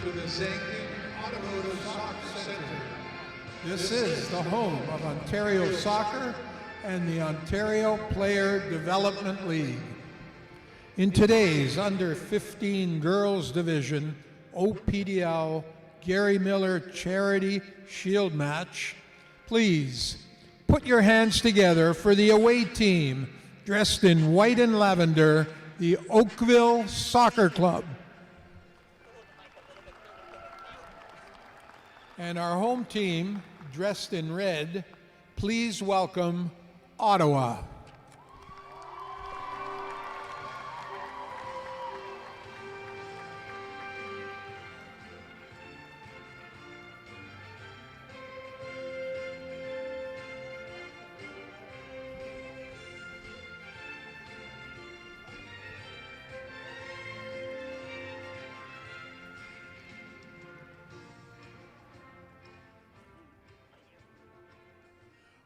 to the Zanking Automotive Soccer Center. This is the home of Ontario Soccer and the Ontario Player Development League. In today's under-15 girls division OPDL Gary Miller Charity Shield match, please put your hands together for the away team dressed in white and lavender, the Oakville Soccer Club. And our home team, dressed in red, please welcome Ottawa.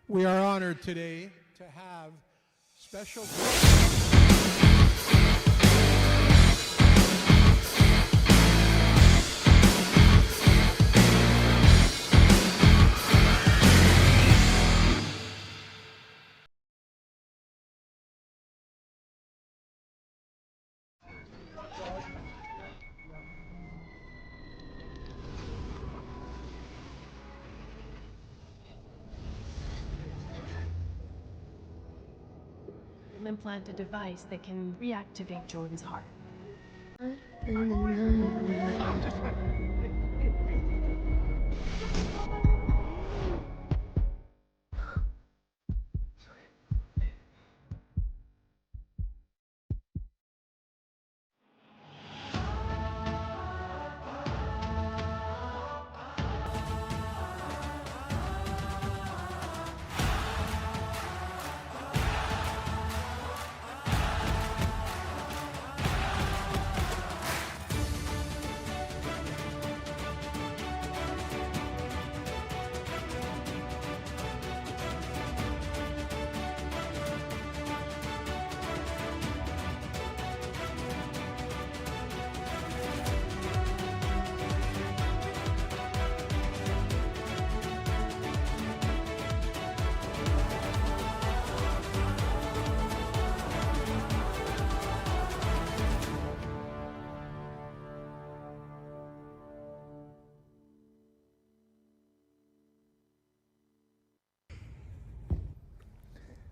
We are honored today to have special implant a device that can reactivate Jordan's heart.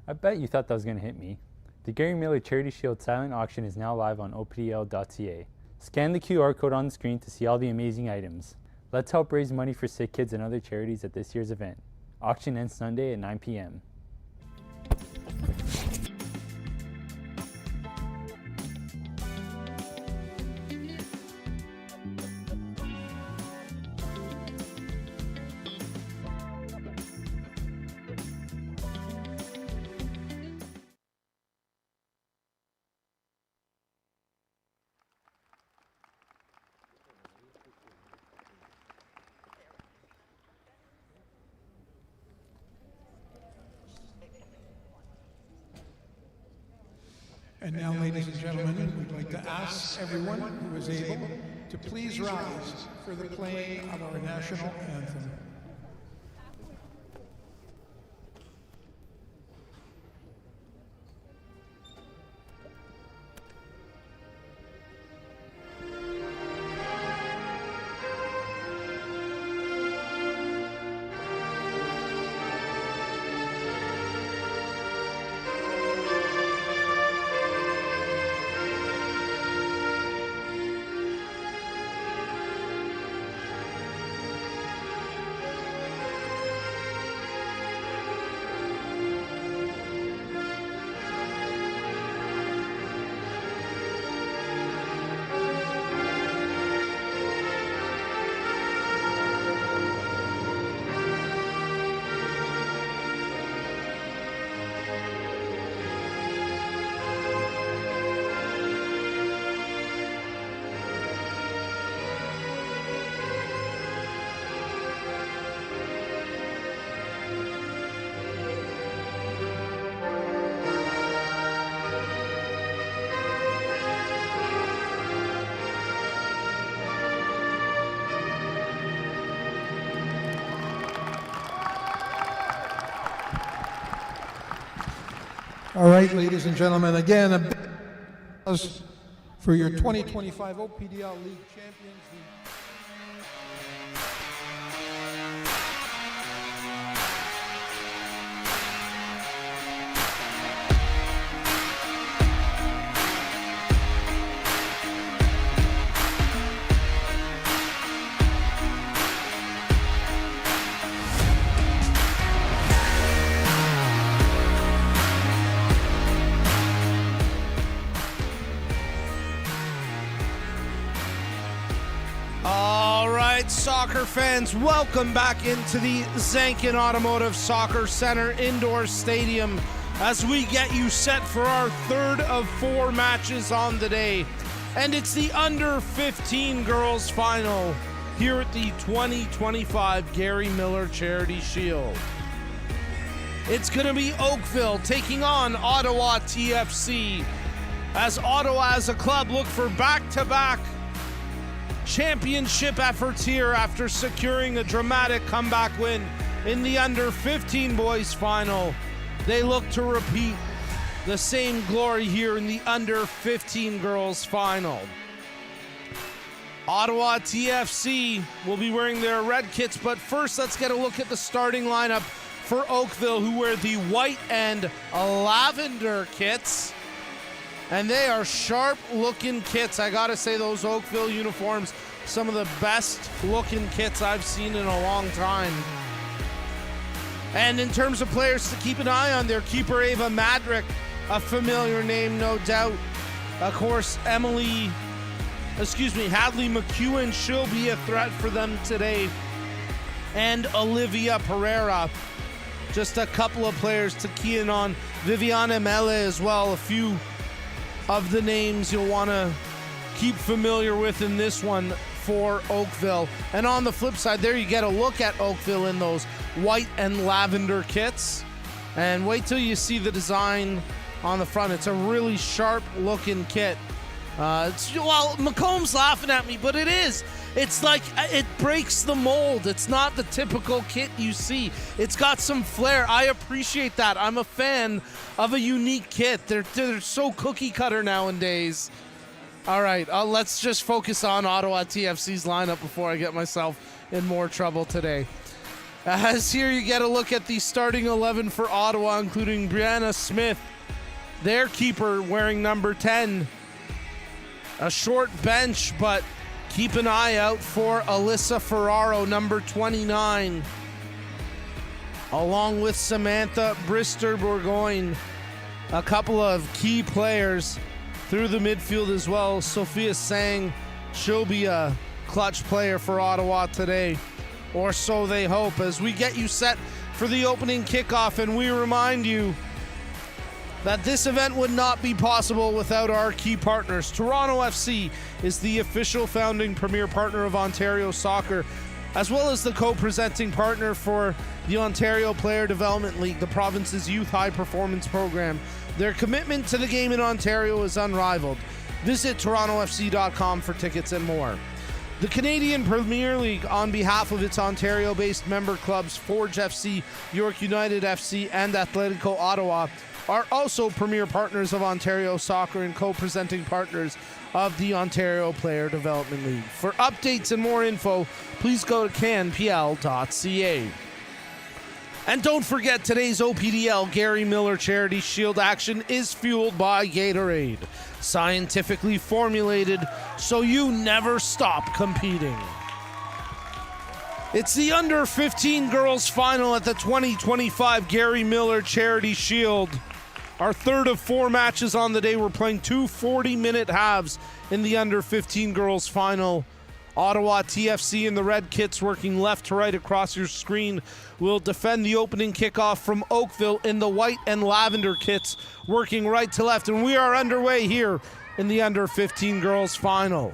I bet you thought that was going to hit me. The Gary Miller Charity Shield silent auction is now live on opdl.ca. Scan the QR code on the screen to see all the amazing items. Let's help raise money for sick kids and other charities at this year's event. Auction ends Sunday at 9 p.m. And now, ladies and gentlemen, we'd like to ask everyone who is able to please rise for the playing of our national anthem. All right, ladies and gentlemen, again, a big applause for your 2025 OPDL League champions. All right, soccer fans, welcome back into the Zankin Automotive Soccer Center Indoor Stadium as we get you set for our third of 4 matches on the day. And it's the under 15 girls final here at the 2025 Gary Miller Charity Shield. It's going to be Oakville taking on Ottawa TFC as Ottawa as a club look for back-to-back championship efforts here after securing a dramatic comeback win in the under 15 boys final. They look to repeat the same glory here in the under 15 girls final. Ottawa TFC will be wearing their red kits, but first let's get a look at the starting lineup for Oakville, who wear the white and lavender kits. And they are sharp looking kits. I gotta say, those Oakville uniforms, some of the best looking kits I've seen in a long time. And in terms of players to keep an eye on, their keeper Ava Madrick, a familiar name, no doubt. Of course, Hadley McEwen, she'll be a threat for them today. And Olivia Pereira, just a couple of players to key in on. Viviana Mele as well, a few of the names you'll want to keep familiar with in this one for Oakville. And on the flip side, there you get a look at Oakville in those white and lavender kits. And wait till you see the design on the front. It's a really sharp looking kit. McComb's laughing at me, but it is. It's like it breaks the mold. It's not the typical kit you see. It's got some flair. I appreciate that. I'm a fan of a unique kit. They're so cookie cutter nowadays. All right, let's just focus on Ottawa TFC's lineup before I get myself in more trouble today. As here you get a look at the starting 11 for Ottawa, including Brianna Smith, their keeper, wearing number 10. A short bench, but keep an eye out for Alyssa Ferraro, number 29, along with Samantha Brister-Bourgogne. A couple of key players through the midfield as well. Sophia Sang, she'll be a clutch player for Ottawa today, or so they hope, as we get you set for the opening kickoff. And we remind you that this event would not be possible without our key partners. Toronto FC is the official founding premier partner of Ontario Soccer, as well as the co-presenting partner for the Ontario Player Development League, the province's youth high-performance program. Their commitment to the game in Ontario is unrivaled. Visit torontofc.com for tickets and more. The Canadian Premier League, on behalf of its Ontario-based member clubs Forge FC, York United FC, and Atletico Ottawa, are also premier partners of Ontario Soccer and co-presenting partners of the Ontario Player Development League. For updates and more info, please go to canpl.ca. And don't forget, today's OPDL Gary Miller Charity Shield action is fueled by Gatorade, scientifically formulated so you never stop competing. It's the under 15 girls final at the 2025 Gary Miller Charity Shield. Our third of 4 matches on the day. We're playing 2 40-minute halves in the under 15 girls final. Ottawa TFC in the red kits, working left to right across your screen, will defend the opening kickoff from Oakville in the white and lavender kits, working right to left. And we are underway here in the under 15 girls final.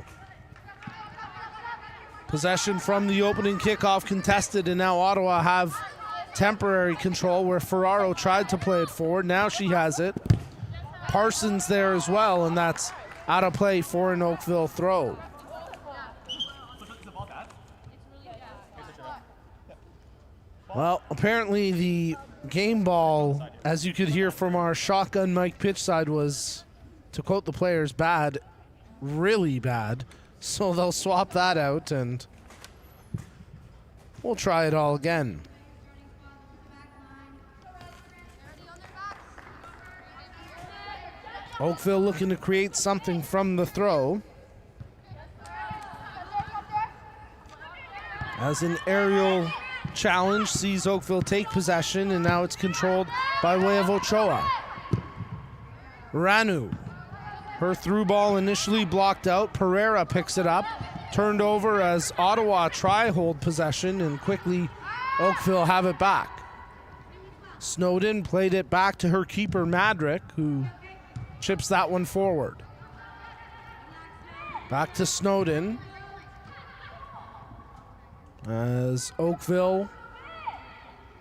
Possession from the opening kickoff contested, and now Ottawa have temporary control where Ferraro tried to play it forward. Now she has it. Parsons there as well, and that's out of play for an Oakville throw. Well, apparently the game ball, as you could hear from our shotgun mic pitch side, was, to quote the players, bad, really bad. So they'll swap that out and we'll try it all again. Oakville looking to create something from the throw. As an aerial challenge sees Oakville take possession, and now it's controlled by way of Ochoa. Ranu, her through ball initially blocked out. Pereira picks it up, turned over as Ottawa try hold possession, and quickly Oakville have it back. Snowden played it back to her keeper Madrick, who chips that one forward. Back to Snowden. As Oakville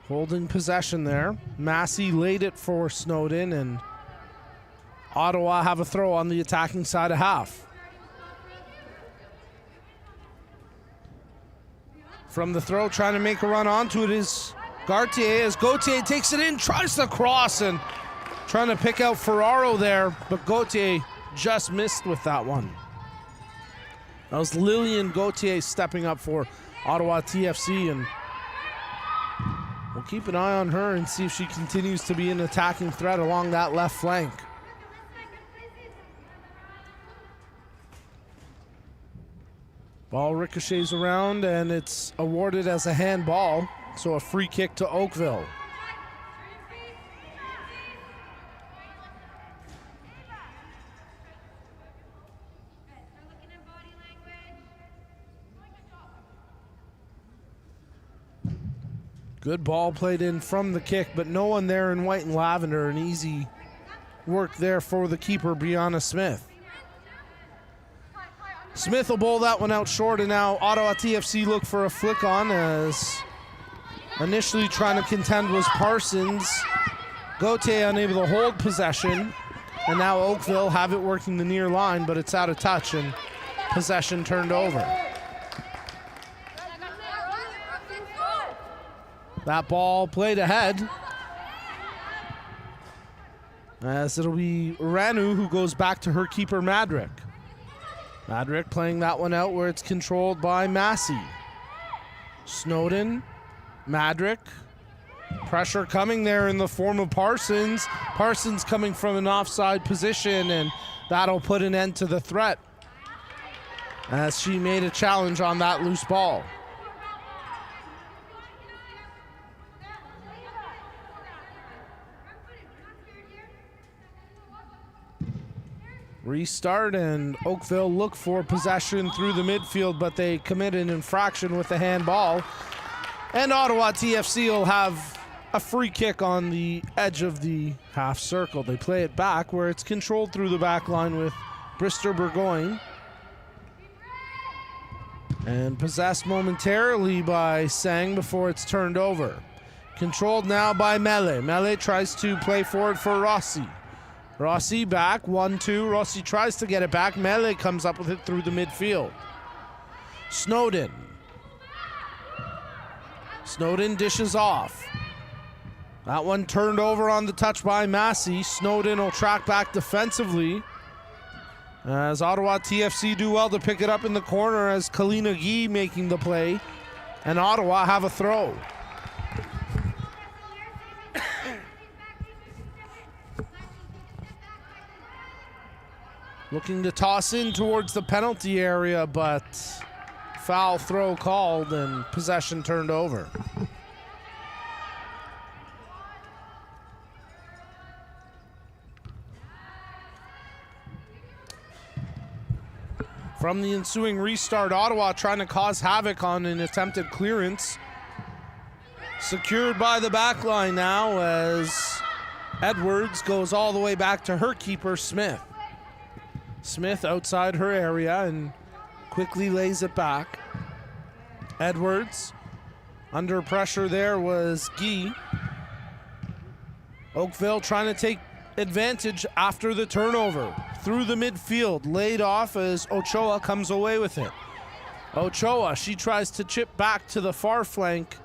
holding possession there. Massey laid it for Snowden, and Ottawa have a throw on the attacking side of half. From the throw, trying to make a run onto it is Gauthier, as Gauthier takes it in, tries to cross, and trying to pick out Ferraro there, but Gauthier just missed with that one. That was Lillian Gauthier stepping up for Ottawa TFC, and we'll keep an eye on her and see if she continues to be an attacking threat along that left flank. Ball ricochets around, and it's awarded as a handball, so a free kick to Oakville. Good ball played in from the kick, but no one there in white and lavender. An easy work there for the keeper, Brianna Smith. Smith will bowl that one out short, and now Ottawa TFC look for a flick on, as initially trying to contend was Parsons. Gauthier unable to hold possession, and now Oakville have it working the near line, but it's out of touch and possession turned over. That ball played ahead, as it'll be Ranu who goes back to her keeper Madrick. Madrick playing that one out where it's controlled by Massey. Snowden, Madrick, pressure coming there in the form of Parsons. Parsons coming from an offside position, and that'll put an end to the threat as she made a challenge on that loose ball. Restart, and Oakville look for possession through the midfield, but they commit an infraction with the handball. And Ottawa TFC will have a free kick on the edge of the half circle. They play it back where it's controlled through the back line with Brister Burgoyne. And possessed momentarily by Sang before it's turned over. Controlled now by Mele. Mele tries to play forward for Rossi. Rossi back, 1-2. Rossi tries to get it back. Mele comes up with it through the midfield. Snowden. Snowden dishes off. That one turned over on the touch by Massey. Snowden will track back defensively, as Ottawa TFC do well to pick it up in the corner, as Kalina Gee making the play, and Ottawa have a throw. Looking to toss in towards the penalty area, but foul throw called and possession turned over. From the ensuing restart, Ottawa trying to cause havoc on an attempted clearance. Secured by the back line now, as Edwards goes all the way back to her keeper, Smith. Smith outside her area and quickly lays it back. Edwards under pressure there was Gee. Oakville trying to take advantage after the turnover. Through the midfield, laid off as Ochoa comes away with it. Ochoa, she tries to chip back to the far flank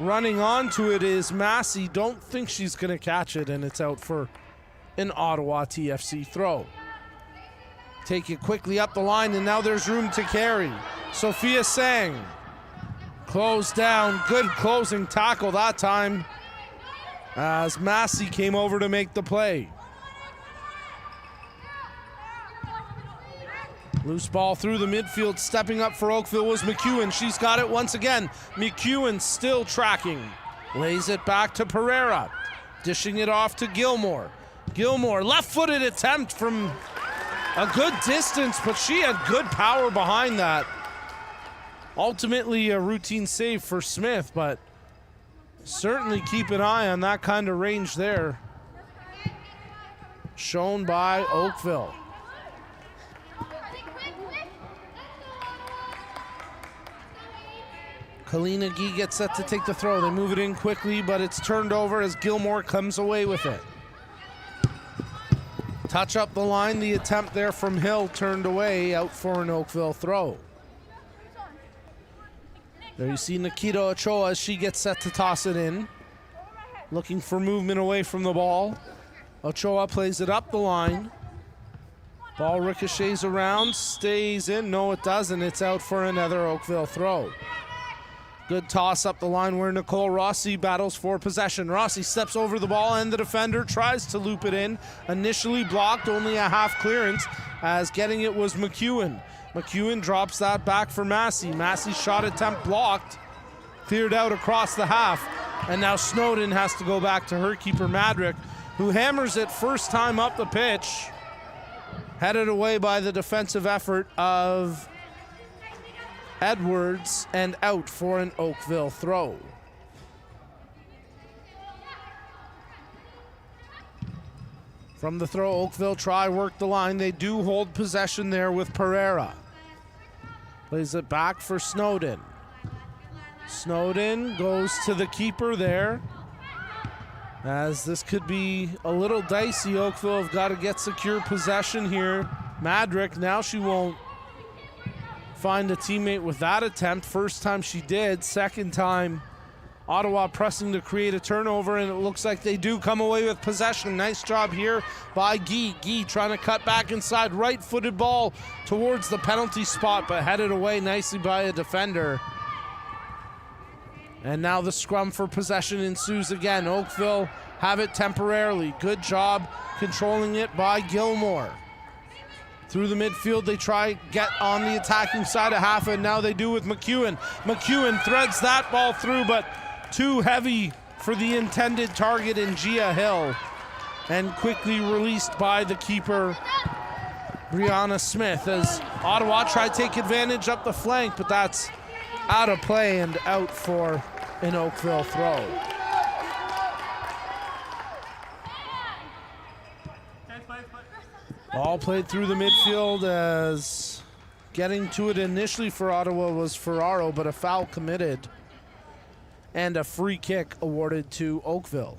Running onto it is Massey. Don't think she's going to catch it, and it's out for an Ottawa TFC throw. Take it quickly up the line, and now there's room to carry. Sophia Sang. Closed down. Good closing tackle that time as Massey came over to make the play. Loose ball through the midfield. Stepping up for Oakville was McEwen. She's got it once again. McEwen still tracking. Lays it back to Pereira. Dishing it off to Gilmore. Gilmore, left-footed attempt from a good distance, but she had good power behind that. Ultimately a routine save for Smith, but certainly keep an eye on that kind of range there. Shown by Oakville. Kalina Gee gets set to take the throw. They move it in quickly, but it's turned over as Gilmore comes away with it. Touch up the line. The attempt there from Hill turned away, out for an Oakville throw. There you see Nikita Ochoa as she gets set to toss it in. Looking for movement away from the ball. Ochoa plays it up the line. Ball ricochets around, stays in. No, it doesn't. It's out for another Oakville throw. Good toss up the line where Nicole Rossi battles for possession. Rossi steps over the ball and the defender tries to loop it in. Initially blocked, only a half clearance, as getting it was McEwen. McEwen drops that back for Massey. Massey's shot attempt blocked, cleared out across the half, and now Snowden has to go back to her keeper Madrick, who hammers it first time up the pitch. Headed away by the defensive effort of Edwards and out for an Oakville throw. From the throw, Oakville try work the line. They do hold possession there with Pereira. Plays it back for Snowden. Snowden goes to the keeper there. As this could be a little dicey, Oakville have got to get secure possession here. Madrick, now she won't find a teammate with that attempt. First time she did. Second time, Ottawa pressing to create a turnover, and it looks like they do come away with possession. Nice job here by Gee. Gee trying to cut back inside. Right-footed ball towards the penalty spot, but headed away nicely by a defender. And now the scrum for possession ensues again. Oakville have it temporarily. Good job controlling it by Gilmore. Through the midfield, they try get on the attacking side of half, and now they do with McEwen. McEwen threads that ball through, but too heavy for the intended target in Gia Hill, and quickly released by the keeper, Brianna Smith, as Ottawa try to take advantage up the flank, but that's out of play and out for an Oakville throw. Ball played through the midfield as getting to it initially for Ottawa was Ferraro, but a foul committed and a free kick awarded to Oakville.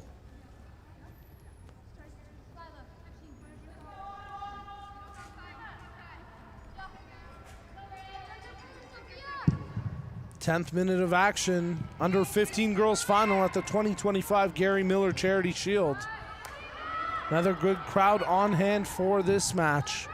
Tenth minute of action, under 15 girls final at the 2025 Gary Miller Charity Shield. Another good crowd on hand for this match.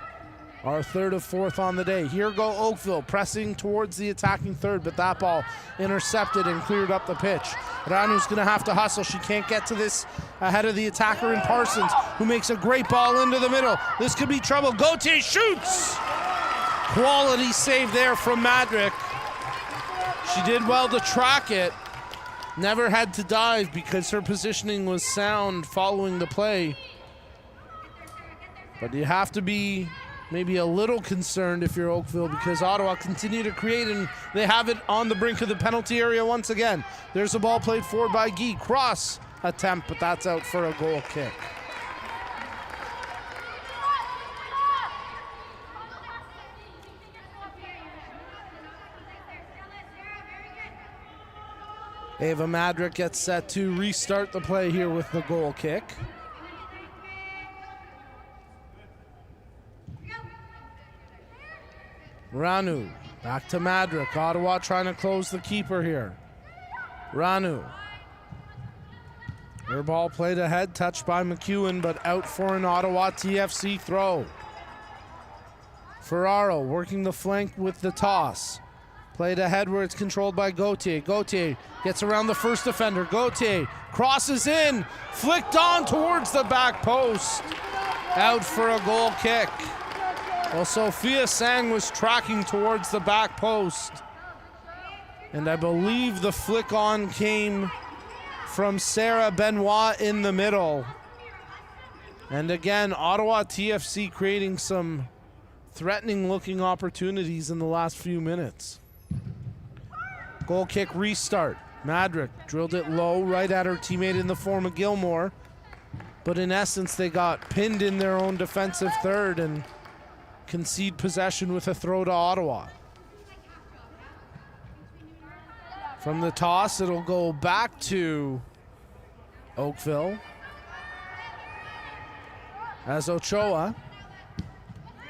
Our third of fourth on the day. Here go Oakville pressing towards the attacking third, but that ball intercepted and cleared up the pitch. Ranu's gonna have to hustle. She can't get to this ahead of the attacker in Parsons, who makes a great ball into the middle. This could be trouble. Gauthier shoots! Quality save there from Madrick. She did well to track it. Never had to dive because her positioning was sound following the play. But you have to be maybe a little concerned if you're Oakville, because Ottawa continue to create, and they have it on the brink of the penalty area once again. There's a ball played forward by Gee. Cross attempt, but that's out for a goal kick. Ava Madrick gets set to restart the play here with the goal kick. Ranu back to Madrick. Ottawa trying to close the keeper here. Ranu. Her ball played ahead, touched by McEwen, but out for an Ottawa TFC throw. Ferraro working the flank with the toss. Played ahead where it's controlled by Gauthier. Gauthier gets around the first defender. Gauthier crosses in, flicked on towards the back post. Out for a goal kick. Well, Sophia Sang was tracking towards the back post. And I believe the flick on came from Sarah Benoit in the middle. And again, Ottawa TFC creating some threatening looking opportunities in the last few minutes. Goal kick restart. Madrick drilled it low right at her teammate in the form of Gilmore. But in essence, they got pinned in their own defensive third and concede possession with a throw to Ottawa. From the toss, it'll go back to Oakville. As Ochoa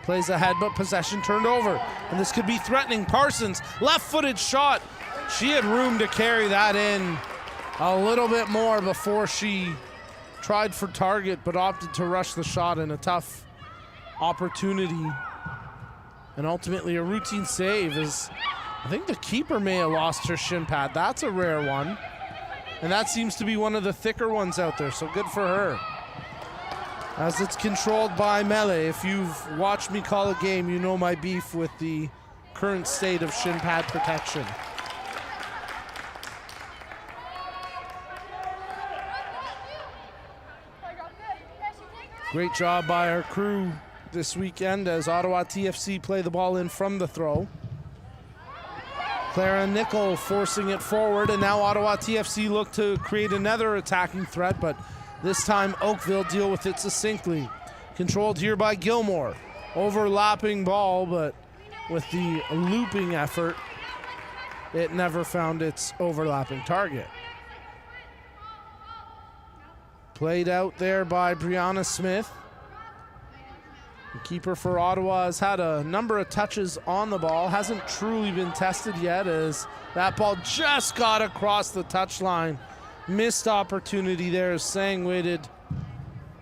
plays ahead, but possession turned over. And this could be threatening. Parsons, left-footed shot. She had room to carry that in a little bit more before she tried for target, but opted to rush the shot in a tough opportunity. And ultimately a routine save as I think the keeper may have lost her shin pad. That's a rare one. And that seems to be one of the thicker ones out there, so good for her. As it's controlled by Mele. If you've watched me call a game, you know my beef with the current state of shin pad protection. Great job by our crew this weekend as Ottawa TFC play the ball in from the throw. Clara Nickel forcing it forward, and now Ottawa TFC look to create another attacking threat, but this time Oakville deal with it succinctly. Controlled here by Gilmore. Overlapping ball, but with the looping effort, it never found its overlapping target. Played out there by Brianna Smith. The keeper for Ottawa has had a number of touches on the ball. Hasn't truly been tested yet as that ball just got across the touchline. Missed opportunity there as Sang waited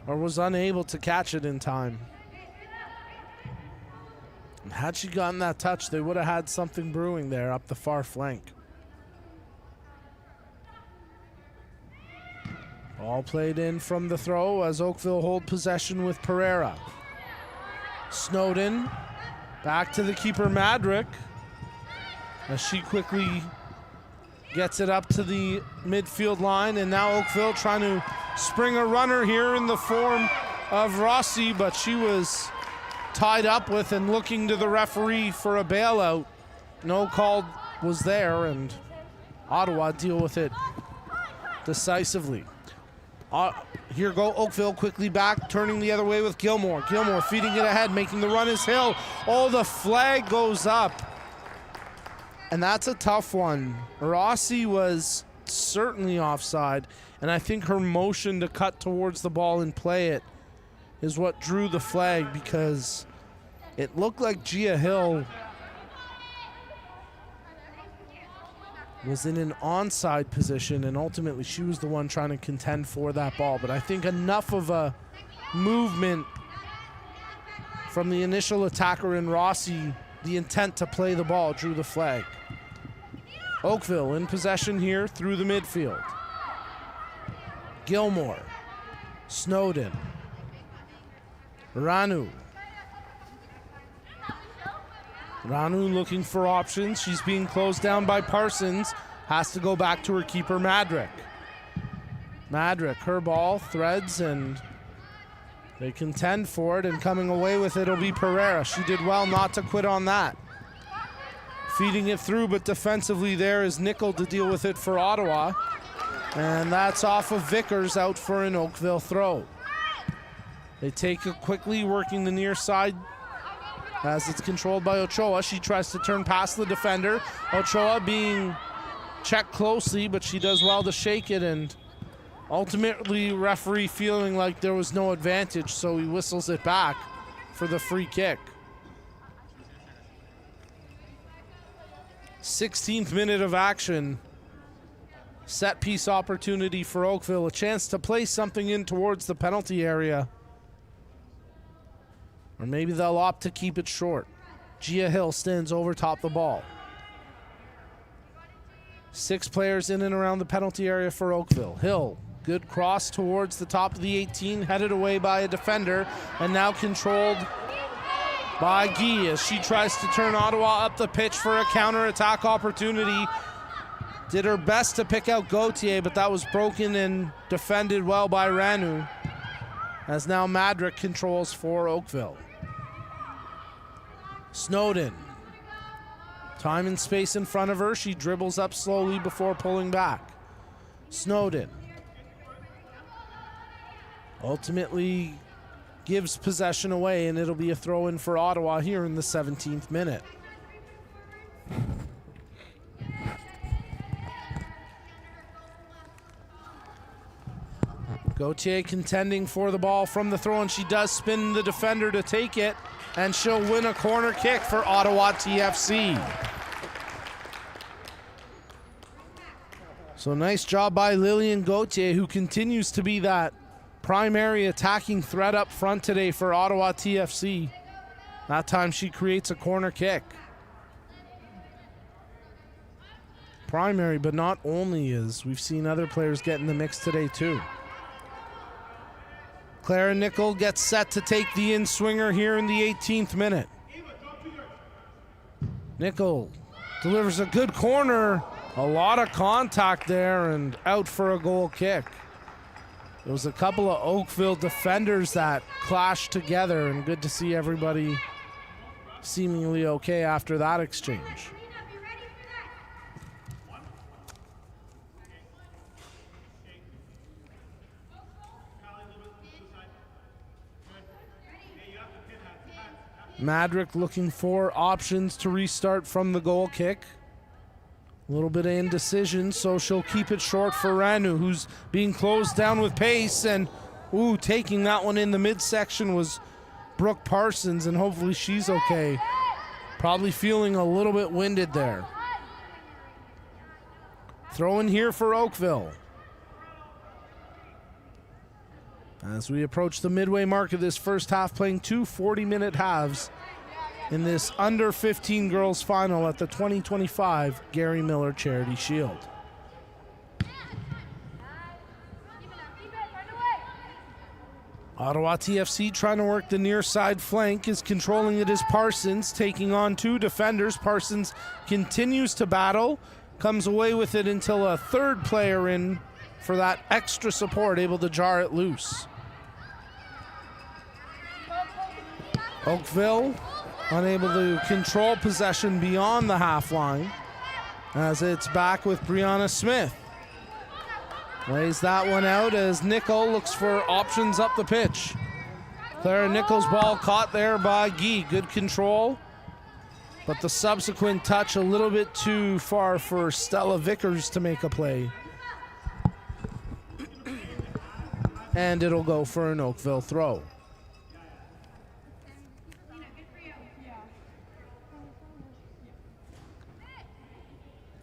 or was unable to catch it in time. And had she gotten that touch, they would have had something brewing there up the far flank. All played in from the throw as Oakville hold possession with Pereira. Snowden back to the keeper Madrick as she quickly gets it up to the midfield line, and now Oakville trying to spring a runner here in the form of Rossi, but she was tied up with and looking to the referee for a bailout. No call was there, and Ottawa deal with it decisively. Here go Oakville quickly back, turning the other way with Gilmore. Gilmore feeding it ahead, making the run is Hill. Oh, the flag goes up. And that's a tough one. Rossi was certainly offside, and I think her motion to cut towards the ball and play it is what drew the flag, because it looked like Gia Hill was in an onside position, and ultimately she was the one trying to contend for that ball. But I think enough of a movement from the initial attacker in Rossi, the intent to play the ball, drew the flag. Oakville in possession here through the midfield. Gilmore, Snowden, Ranu. Ranu looking for options. She's being closed down by Parsons. Has to go back to her keeper, Madrick. Madrick, her ball, threads, and they contend for it, and coming away with it will be Pereira. She did well not to quit on that. Feeding it through, but defensively there is Nickel to deal with it for Ottawa. And that's off of Vickers, out for an Oakville throw. They take it quickly, working the near side as it's controlled by Ochoa. She tries to turn past the defender. Ochoa being checked closely, but she does well to shake it, and ultimately referee feeling like there was no advantage, so he whistles it back for the free kick. 16th minute of action. Set piece opportunity for Oakville, a chance to play something in towards the penalty area. Or maybe they'll opt to keep it short. Gia Hill stands over top the ball. 6 players in and around the penalty area for Oakville. Hill, good cross towards the top of the 18, headed away by a defender, and now controlled by Guy as she tries to turn Ottawa up the pitch for a counter-attack opportunity. Did her best to pick out Gauthier, but that was broken and defended well by Ranu, as now Madrick controls for Oakville. Snowden. Time and space in front of her. She dribbles up slowly before pulling back. Snowden ultimately gives possession away, and it'll be a throw-in for Ottawa here in the 17th minute. Gauthier contending for the ball from the throw, and she does spin the defender to take it, and she'll win a corner kick for Ottawa TFC. So nice job by Lillian Gauthier, who continues to be that primary attacking threat up front today for Ottawa TFC. That time she creates a corner kick. Primary, but not only, as we've seen other players get in the mix today too. Clara Nickel gets set to take the in-swinger here in the 18th minute. Nickel delivers a good corner. A lot of contact there and out for a goal kick. There was a couple of Oakville defenders that clashed together, and good to see everybody seemingly okay after that exchange. Madrick looking for options to restart from the goal kick. A little bit of indecision, so she'll keep it short for Ranu, who's being closed down with pace, and taking that one in the midsection was Brooke Parsons, and hopefully she's okay. Probably feeling a little bit winded there. Throw in here for Oakville. As we approach the midway mark of this first half, playing 2 40-minute halves in this under 15 girls final at the 2025 Gary Miller Charity Shield. Ottawa TFC trying to work the near side flank. Is controlling it as Parsons, taking on 2 defenders. Parsons continues to battle, comes away with it until a third player in for that extra support, able to jar it loose. Oakville unable to control possession beyond the half line, as it's back with Brianna Smith. Lays that one out as Nickel looks for options up the pitch. Clara Nickel's ball caught there by Guy. Good control, but the subsequent touch a little bit too far for Stella Vickers to make a play. And it'll go for an Oakville throw.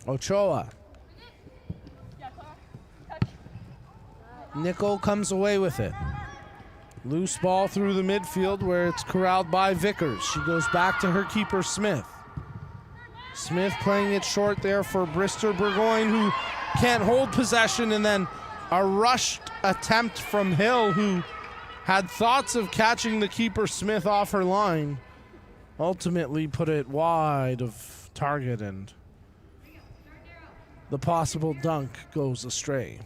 Ochoa. Nickel comes away with it. Loose ball through the midfield where it's corralled by Vickers. She goes back to her keeper, Smith. Smith playing it short there for Brister Burgoyne, who can't hold possession, and then a rushed attempt from Hill, who had thoughts of catching the keeper Smith off her line. Ultimately put it wide of target, and the possible dunk goes astray.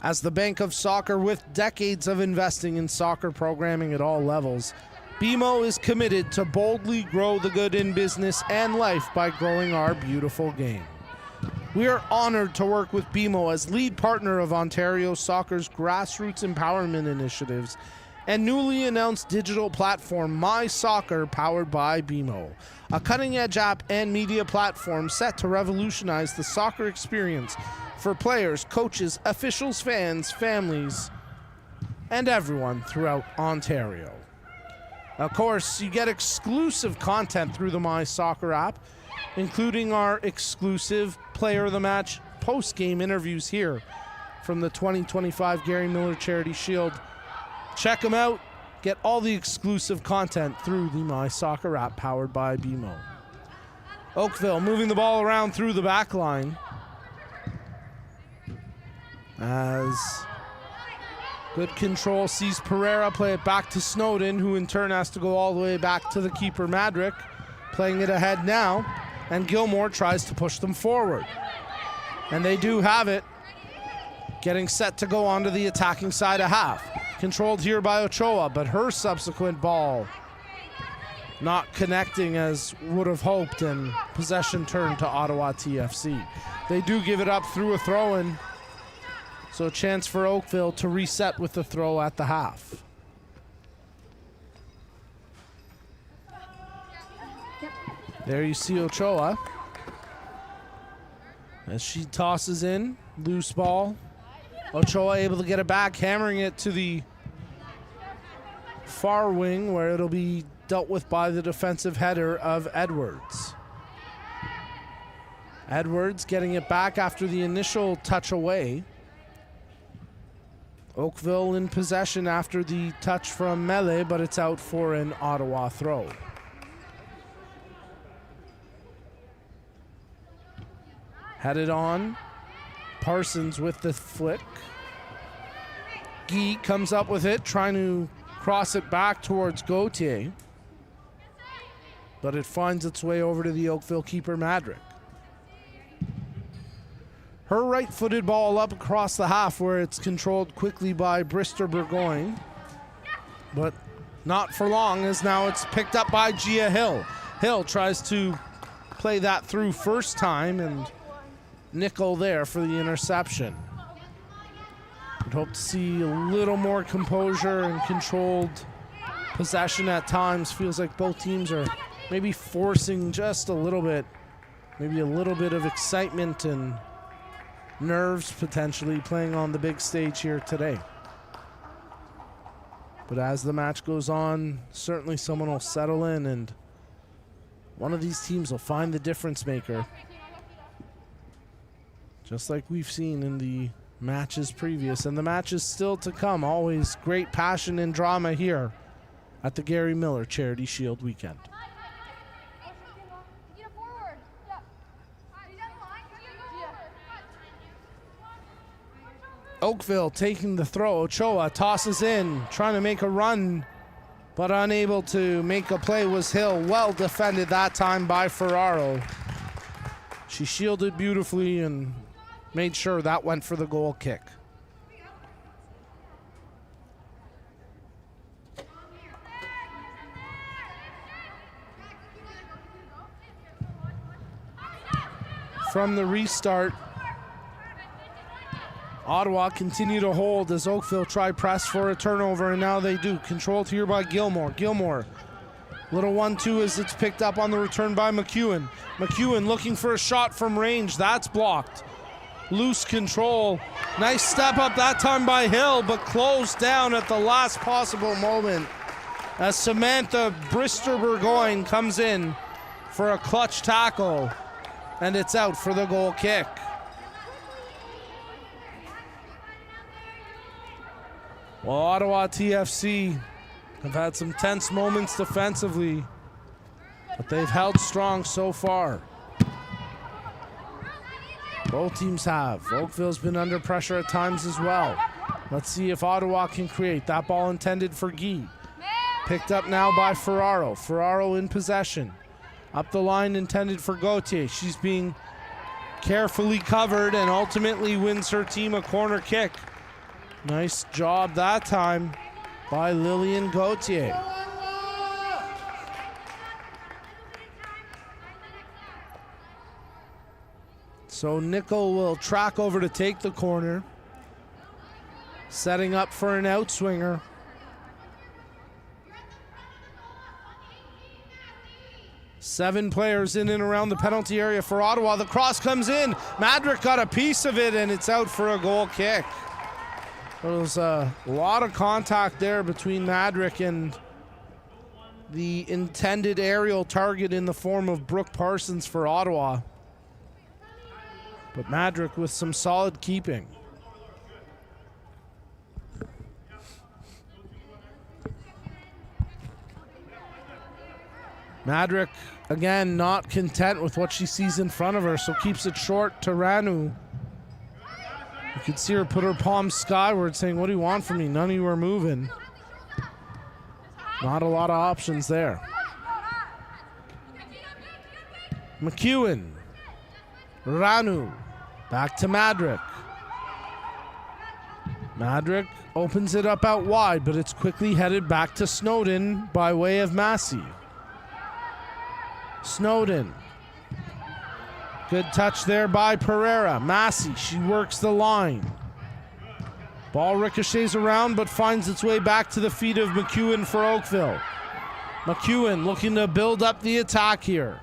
As the Bank of Soccer, with decades of investing in soccer programming at all levels, BMO is committed to boldly grow the good in business and life by growing our beautiful game. We are honored to work with BMO as lead partner of Ontario Soccer's grassroots empowerment initiatives and newly announced digital platform My Soccer, powered by BMO, a cutting-edge app and media platform set to revolutionize the soccer experience for players, coaches, officials, fans, families, and everyone throughout Ontario. Of course, you get exclusive content through the My Soccer app, including our exclusive Player of the Match post-game interviews here from the 2025 Gary Miller Charity Shield. Check them out. Get all the exclusive content through the My Soccer app powered by BMO. Oakville moving the ball around through the back line as good control sees Pereira play it back to Snowden, who in turn has to go all the way back to the keeper Madrick, playing it ahead now, and Gilmore tries to push them forward. And they do have it, getting set to go onto the attacking side of half. Controlled here by Ochoa, but her subsequent ball not connecting as would have hoped, and possession turned to Ottawa TFC. They do give it up through a throw-in, so a chance for Oakville to reset with the throw at the half. There you see Ochoa as she tosses in, loose ball. Ochoa able to get it back, hammering it to the far wing where it'll be dealt with by the defensive header of Edwards. Edwards getting it back after the initial touch away. Oakville in possession after the touch from Mele, but it's out for an Ottawa throw. Headed on. Parsons with the flick. Guy comes up with it, trying to cross it back towards Gauthier. But it finds its way over to the Oakville keeper, Madrick. Her right-footed ball up across the half where it's controlled quickly by Brister Burgoyne. But not for long, as now it's picked up by Gia Hill. Hill tries to play that through first time, and nickel there for the interception. I'd hope to see a little more composure and controlled possession at times. Feels like both teams are maybe forcing just a little bit, maybe a little bit of excitement and nerves potentially playing on the big stage here today. But as the match goes on, certainly someone will settle in and one of these teams will find the difference maker. Just like we've seen in the matches previous, and the matches still to come. Always great passion and drama here at the Gary Miller Charity Shield weekend. Oakville taking the throw. Ochoa tosses in, trying to make a run, but unable to make a play was Hill. Well defended that time by Ferraro. She shielded beautifully and made sure that went for the goal kick. From the restart, Ottawa continue to hold as Oakville try press for a turnover, and now they do. Controlled here by Gilmore. Gilmore, little 1-2 as it's picked up on the return by McEwen. McEwen looking for a shot from range. That's blocked. Loose control. Nice step up that time by Hill, but closed down at the last possible moment as Samantha Brister Burgoyne comes in for a clutch tackle, and it's out for the goal kick. Well, Ottawa TFC have had some tense moments defensively, but they've held strong so far. Both teams have. Oakville's been under pressure at times as well. Let's see if Ottawa can create. That ball intended for Guy. Picked up now by Ferraro. Ferraro in possession. Up the line intended for Gauthier. She's being carefully covered and ultimately wins her team a corner kick. Nice job that time by Lillian Gauthier. So Nickel will track over to take the corner. Setting up for an outswinger. Seven players in and around the penalty area for Ottawa. The cross comes in. Madrick got a piece of it, and it's out for a goal kick. There was a lot of contact there between Madrick and the intended aerial target in the form of Brooke Parsons for Ottawa. But Madrick with some solid keeping. Madrick, again, not content with what she sees in front of her, so keeps it short to Ranu. You can see her put her palms skyward saying, what do you want from me? None of you are moving. Not a lot of options there. McEwen. Ranu. Back to Madrick. Madrick opens it up out wide, but it's quickly headed back to Snowden by way of Massey. Snowden. Good touch there by Pereira. Massey, she works the line. Ball ricochets around but finds its way back to the feet of McEwen for Oakville. McEwen looking to build up the attack here.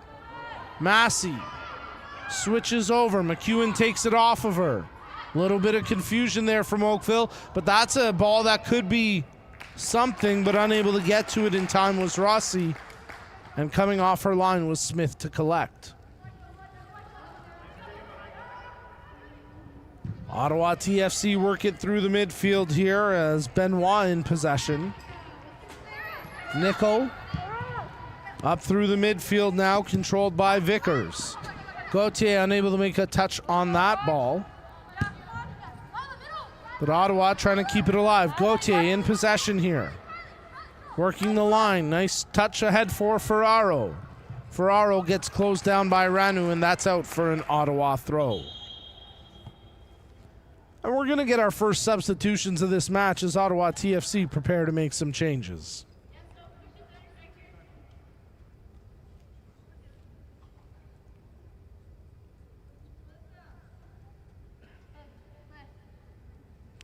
Massey switches over. McEwen takes it off of her. A little bit of confusion there from Oakville, but that's a ball that could be something, but unable to get to it in time was Rossi. And coming off her line was Smith to collect. Ottawa TFC work it through the midfield here as Benoit in possession. Nickel up through the midfield now, controlled by Vickers. Gauthier unable to make a touch on that ball. But Ottawa trying to keep it alive. Gauthier in possession here. Working the line. Nice touch ahead for Ferraro. Ferraro gets closed down by Ranu, and that's out for an Ottawa throw. And we're going to get our first substitutions of this match as Ottawa TFC prepare to make some changes.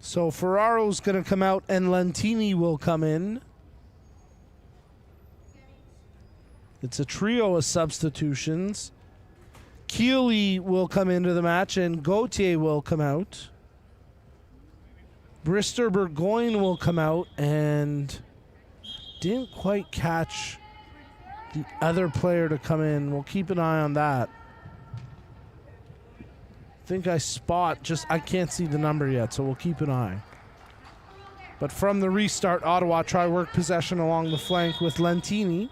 So Ferraro's going to come out and Lentini will come in. It's a trio of substitutions. Keeley will come into the match and Gauthier will come out. Brister Burgoyne will come out and didn't quite catch the other player to come in. We'll keep an eye on that. I think I spot, I can't see the number yet, so we'll keep an eye. But from the restart, Ottawa try work possession along the flank with Lentini.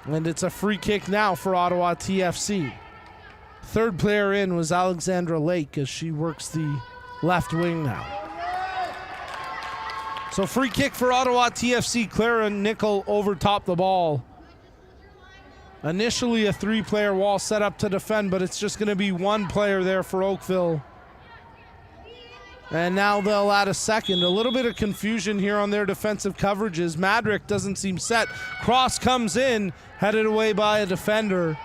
And it's a free kick now for Ottawa TFC. Third player in was Alexandra Lake as she works the left wing now. So free kick for Ottawa TFC. Clara Nickel overtopped the ball. Initially a three-player wall set up to defend, but it's just going to be one player there for Oakville. And now they'll add a second. A little bit of confusion here on their defensive coverages. Madrick doesn't seem set. Cross comes in, headed away by a defender.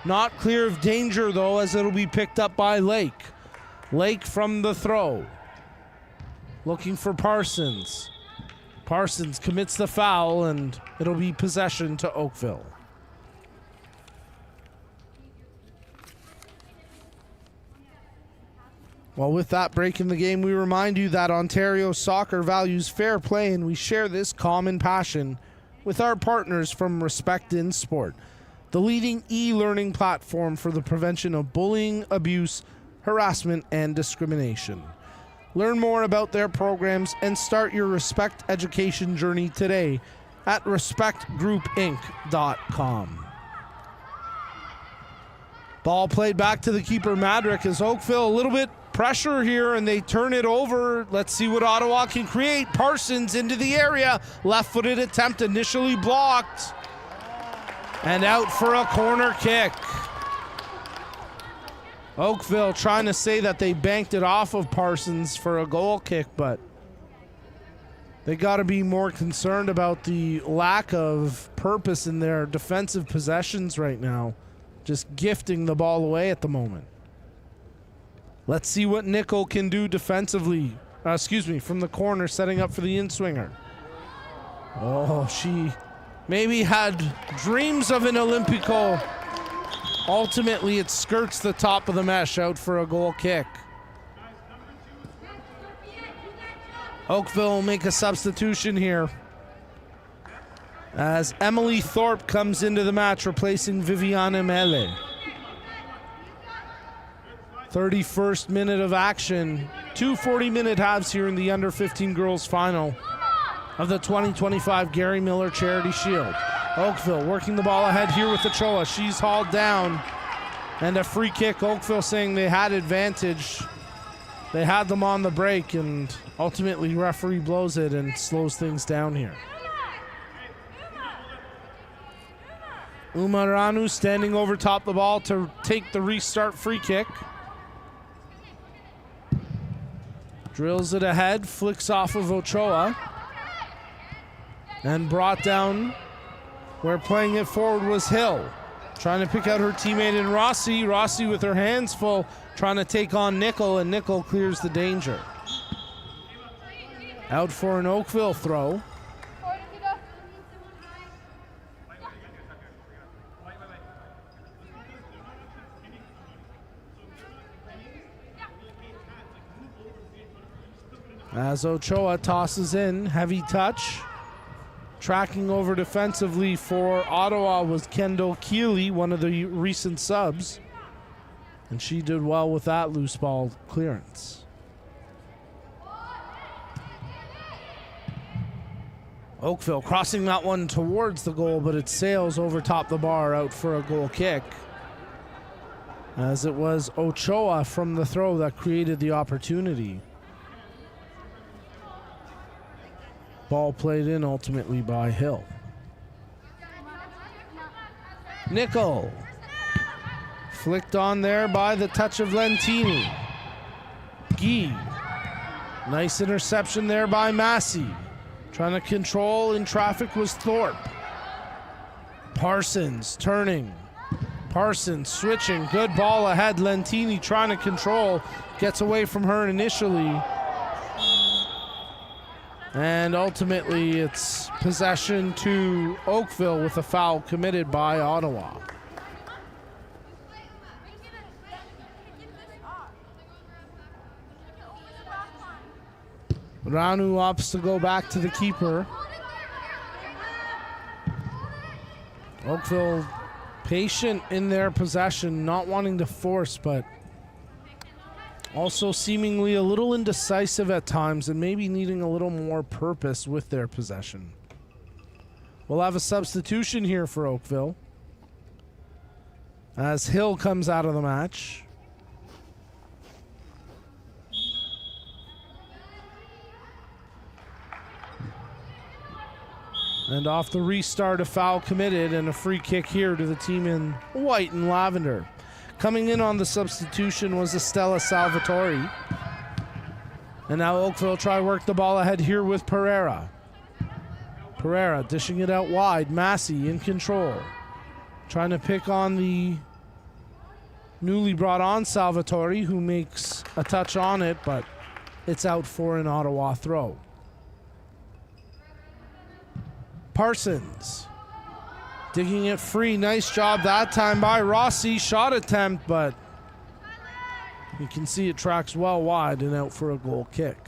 Not clear of danger, though, as it'll be picked up by Lake. Lake from the throw. Looking for Parsons. Parsons commits the foul, and it'll be possession to Oakville. Well, with that break in the game, we remind you that Ontario Soccer values fair play, and we share this common passion with our partners from Respect in Sport, the leading e-learning platform for the prevention of bullying, abuse, harassment, and discrimination. Learn more about their programs and start your Respect education journey today at respectgroupinc.com. Ball played back to the keeper, Madrick, as Oakville a little bit pressure here, and they turn it over. Let's see what Ottawa can create. Parsons into the area. Left-footed attempt initially blocked. And out for a corner kick. Oakville trying to say that they banked it off of Parsons for a goal kick, but they got to be more concerned about the lack of purpose in their defensive possessions right now. Just gifting the ball away at the moment. Let's see what Nickel can do defensively. From the corner, setting up for the in-swinger. Oh, she maybe had dreams of an Olympico. Ultimately, it skirts the top of the mesh, out for a goal kick. Oakville will make a substitution here. as Emily Thorpe comes into the match, replacing Viviane Mele. 31st minute of action. 2 40-minute halves here in the under 15 girls final of the 2025 Gary Miller Charity Shield. Oakville working the ball ahead here with Ochoa. She's hauled down. And a free kick. Oakville saying they had advantage. They had them on the break, and ultimately referee blows it and slows things down here. Umaranu standing over top the ball to take the restart free kick. Drills it ahead, flicks off of Ochoa. And brought down where playing it forward was Hill. Trying to pick out her teammate in Rossi. Rossi with her hands full, trying to take on Nickel, and Nickel clears the danger. Out for an Oakville throw. As Ochoa tosses in, heavy touch. Tracking over defensively for Ottawa was Kendall Keeley, one of the recent subs. And she did well with that loose ball clearance. Oakville crossing that one towards the goal, but it sails over top the bar, out for a goal kick. As it was Ochoa from the throw that created the opportunity. Ball played in ultimately by Hill. Nickel. Flicked on there by the touch of Lentini. Gee. Nice interception there by Massey. Trying to control in traffic was Thorpe. Parsons turning. Parsons switching. Good ball ahead. Lentini trying to control. Gets away from her initially. And ultimately it's possession to Oakville with a foul committed by Ottawa. Ranu opts to go back to the keeper. Oakville patient in their possession, not wanting to force, but also seemingly a little indecisive at times and maybe needing a little more purpose with their possession. We'll have a substitution here for Oakville as Hill comes out of the match. And off the restart, a foul committed and a free kick here to the team in white and lavender. Coming in on the substitution was Estella Salvatore. And now Oakville try work the ball ahead here with Pereira. Pereira dishing it out wide. Massey in control. Trying to pick on the newly brought on Salvatore, who makes a touch on it, but it's out for an Ottawa throw. Parsons digging it free. Nice job that time by Rossi. Shot attempt, but you can see it tracks well wide and out for a goal kick.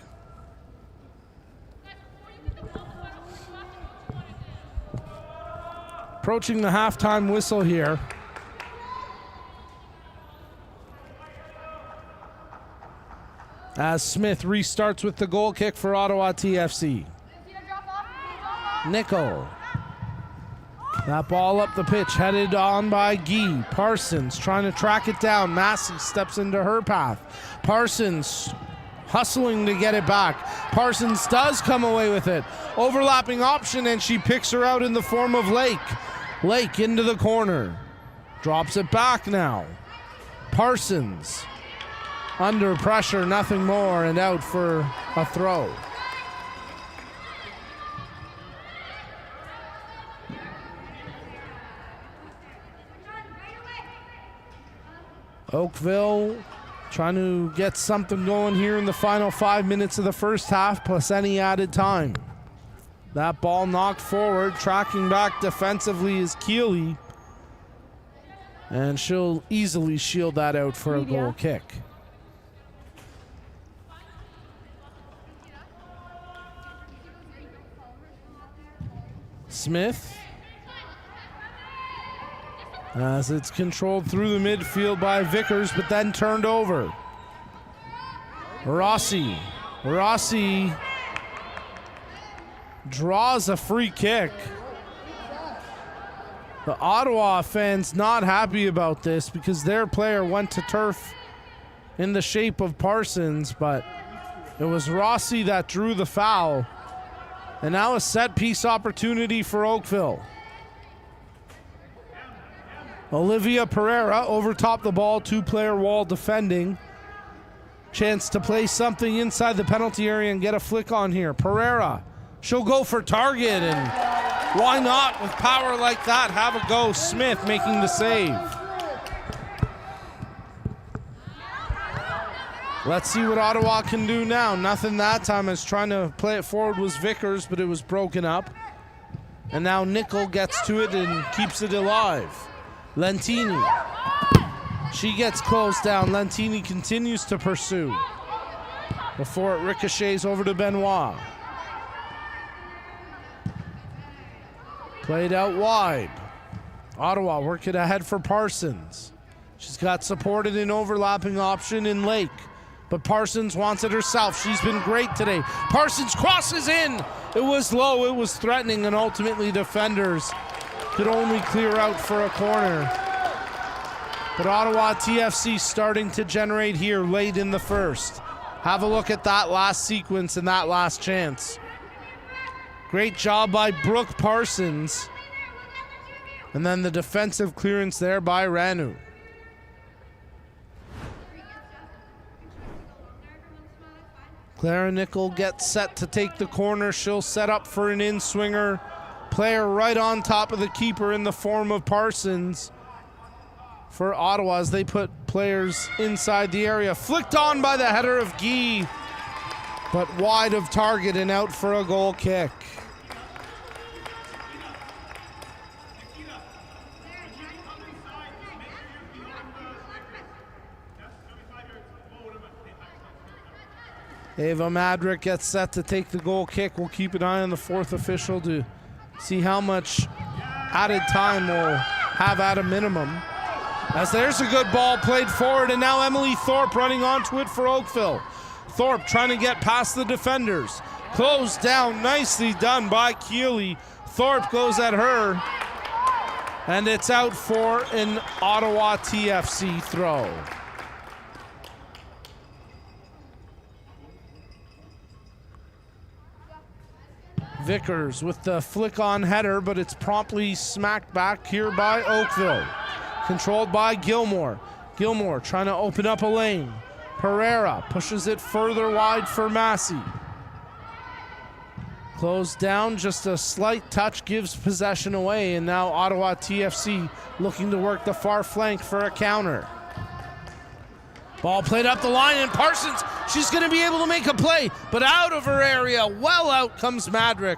Approaching the halftime whistle here. As Smith restarts with the goal kick for Ottawa TFC. Nickel. That ball up the pitch, headed on by Guy. Parsons trying to track it down. Massey steps into her path. Parsons hustling to get it back. Parsons does come away with it. Overlapping option, and she picks her out in the form of Lake. Lake into the corner. Drops it back now. Parsons under pressure, nothing more, and out for a throw. Oakville trying to get something going here in the final 5 minutes of the first half, plus any added time. That ball knocked forward, tracking back defensively is Keeley. And she'll easily shield that out for a goal kick. Smith. As it's controlled through the midfield by Vickers, but then turned over. Rossi draws a free kick. The Ottawa fans not happy about this because their player went to turf in the shape of Parsons, but it was Rossi that drew the foul. And now a set piece opportunity for Oakville. Olivia Pereira overtopped the ball, 2-player wall defending. Chance to play something inside the penalty area and get a flick on here. Pereira, she'll go for target, and why not with power like that? Have a go. Smith making the save. Let's see what Ottawa can do now. Nothing that time as trying to play it forward was Vickers, but it was broken up. And now Nickel gets to it and keeps it alive. Lentini. She gets closed down. Lentini continues to pursue before it ricochets over to Benoit. Played out wide. Ottawa working ahead for Parsons. She's got supported an overlapping option in Lake, but Parsons wants it herself. She's been great today. Parsons crosses in. It was low, it was threatening, and ultimately defenders could only clear out for a corner. But Ottawa TFC starting to generate here late in the first. Have a look at that last sequence and that last chance. Great job by Brooke Parsons. And then the defensive clearance there by Ranu. Clara Nickel gets set to take the corner. She'll set up for an in-swinger. Player right on top of the keeper in the form of Parsons. For Ottawa as they put players inside the area. Flicked on by the header of Guy, but wide of target and out for a goal kick. Ava Madrick gets set to take the goal kick. We'll keep an eye on the fourth official to see how much added time we'll have at a minimum. As there's a good ball played forward, and now Emily Thorpe running onto it for Oakville. Thorpe trying to get past the defenders. Closed down, nicely done by Keeley. Thorpe goes at her, and it's out for an Ottawa TFC throw. Vickers with the flick on header, but it's promptly smacked back here by Oakville. Controlled by Gilmore. Gilmore trying to open up a lane. Pereira pushes it further wide for Massey. Closed down, just a slight touch gives possession away, and now Ottawa TFC looking to work the far flank for a counter. Ball played up the line, and Parsons, she's going to be able to make a play, but out of her area. Well out comes Madrick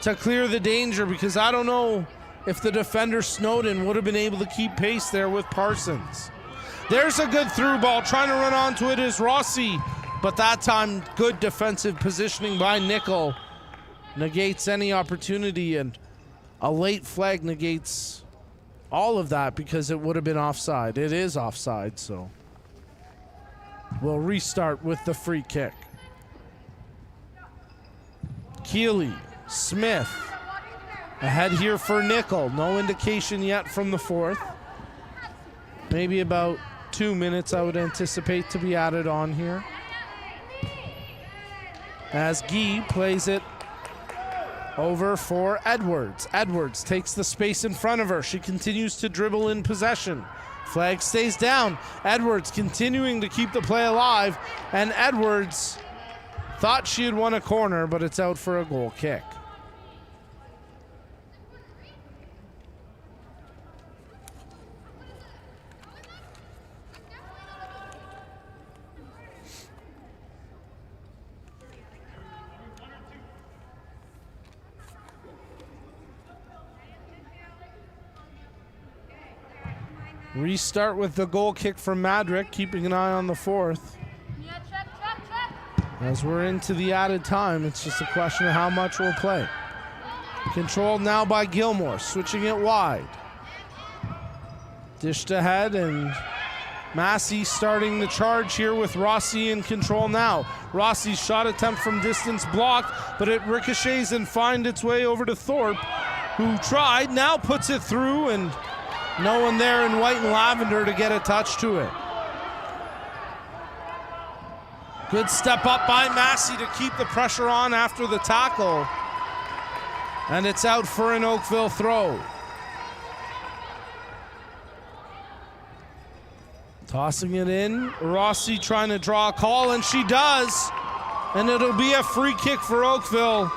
to clear the danger, because I don't know if the defender Snowden would have been able to keep pace there with Parsons. There's a good through ball. Trying to run onto it is Rossi, but that time good defensive positioning by Nickel. Negates any opportunity, and a late flag negates all of that because it would have been offside. It is offside, so we'll restart with the free kick. Keeley, Smith, ahead here for Nickel. No indication yet from the fourth. Maybe about 2 minutes I would anticipate to be added on here. As Guy plays it over for Edwards. Edwards takes the space in front of her. She continues to dribble in possession. Flag stays down. Edwards continuing to keep the play alive, and Edwards thought she had won a corner, but it's out for a goal kick. Restart with the goal kick from Madrick, keeping an eye on the fourth. As we're into the added time, it's just a question of how much we'll play. Controlled now by Gilmore, switching it wide. Dished ahead, and Massey starting the charge here with Rossi in control now. Rossi's shot attempt from distance blocked, but it ricochets and finds its way over to Thorpe, who tried, now puts it through, and no one there in white and lavender to get a touch to it. Good step up by Massey to keep the pressure on after the tackle. And it's out for an Oakville throw. Tossing it in. Rossi trying to draw a call, and she does. And it'll be a free kick for Oakville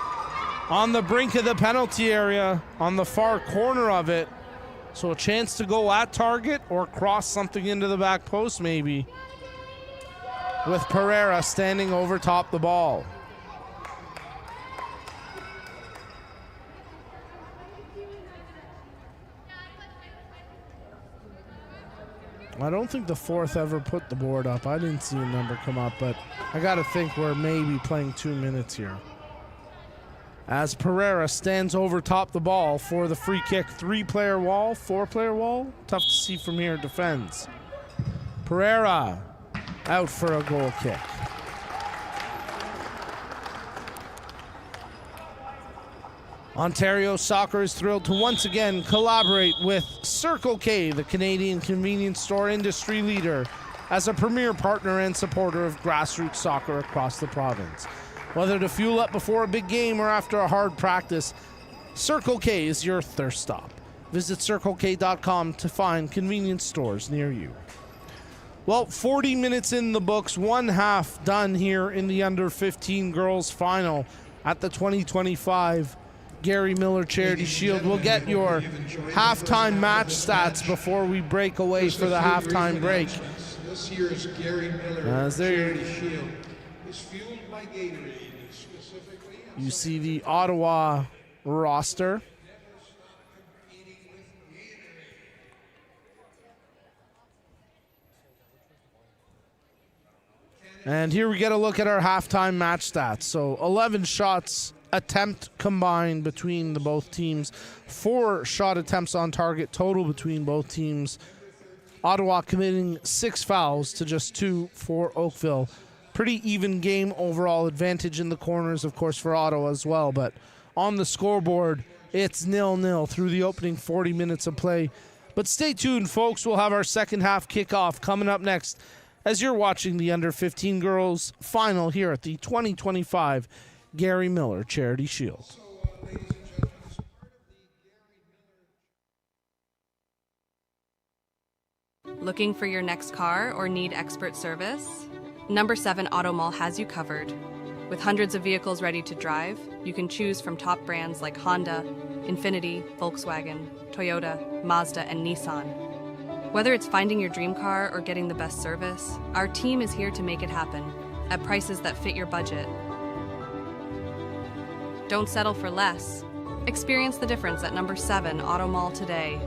on the brink of the penalty area, on the far corner of it. So a chance to go at target or cross something into the back post maybe, with Pereira standing over top the ball. I don't think the fourth ever put the board up. I didn't see a number come up, but I gotta think we're maybe playing 2 minutes here. As Pereira stands over top the ball for the free kick. 3-player wall, 4-player wall. Tough to see from here, defends. Pereira out for a goal kick. Ontario Soccer is thrilled to once again collaborate with Circle K, the Canadian convenience store industry leader, as a premier partner and supporter of grassroots soccer across the province. Whether to fuel up before a big game or after a hard practice, Circle K is your thirst stop. Visit CircleK.com to find convenience stores near you. Well, 40 minutes in the books, one half done here in the under-15 girls final at the 2025 Gary Miller Charity Shield. We'll get your halftime match stats before we break away for the halftime break. This year's Gary Miller Charity Shield is fueled by Gatorade, specifically. You see the Ottawa roster. And here we get a look at our halftime match stats. So 11 shots attempt combined between the both teams. 4 shot attempts on target total between both teams. Ottawa committing 6 fouls to just 2 for Oakville. Pretty even game overall. Advantage in the corners, of course, for Ottawa as well. But on the scoreboard, it's 0-0 through the opening 40 minutes of play. But stay tuned, folks. We'll have our second half kickoff coming up next as you're watching the under-15 girls final here at the 2025 Gary Miller Charity Shield. Looking for your next car or need expert service? Number 7 Auto Mall has you covered. With hundreds of vehicles ready to drive, you can choose from top brands like Honda, Infiniti, Volkswagen, Toyota, Mazda, and Nissan. Whether it's finding your dream car or getting the best service, our team is here to make it happen at prices that fit your budget. Don't settle for less. Experience the difference at number 7 Auto Mall today.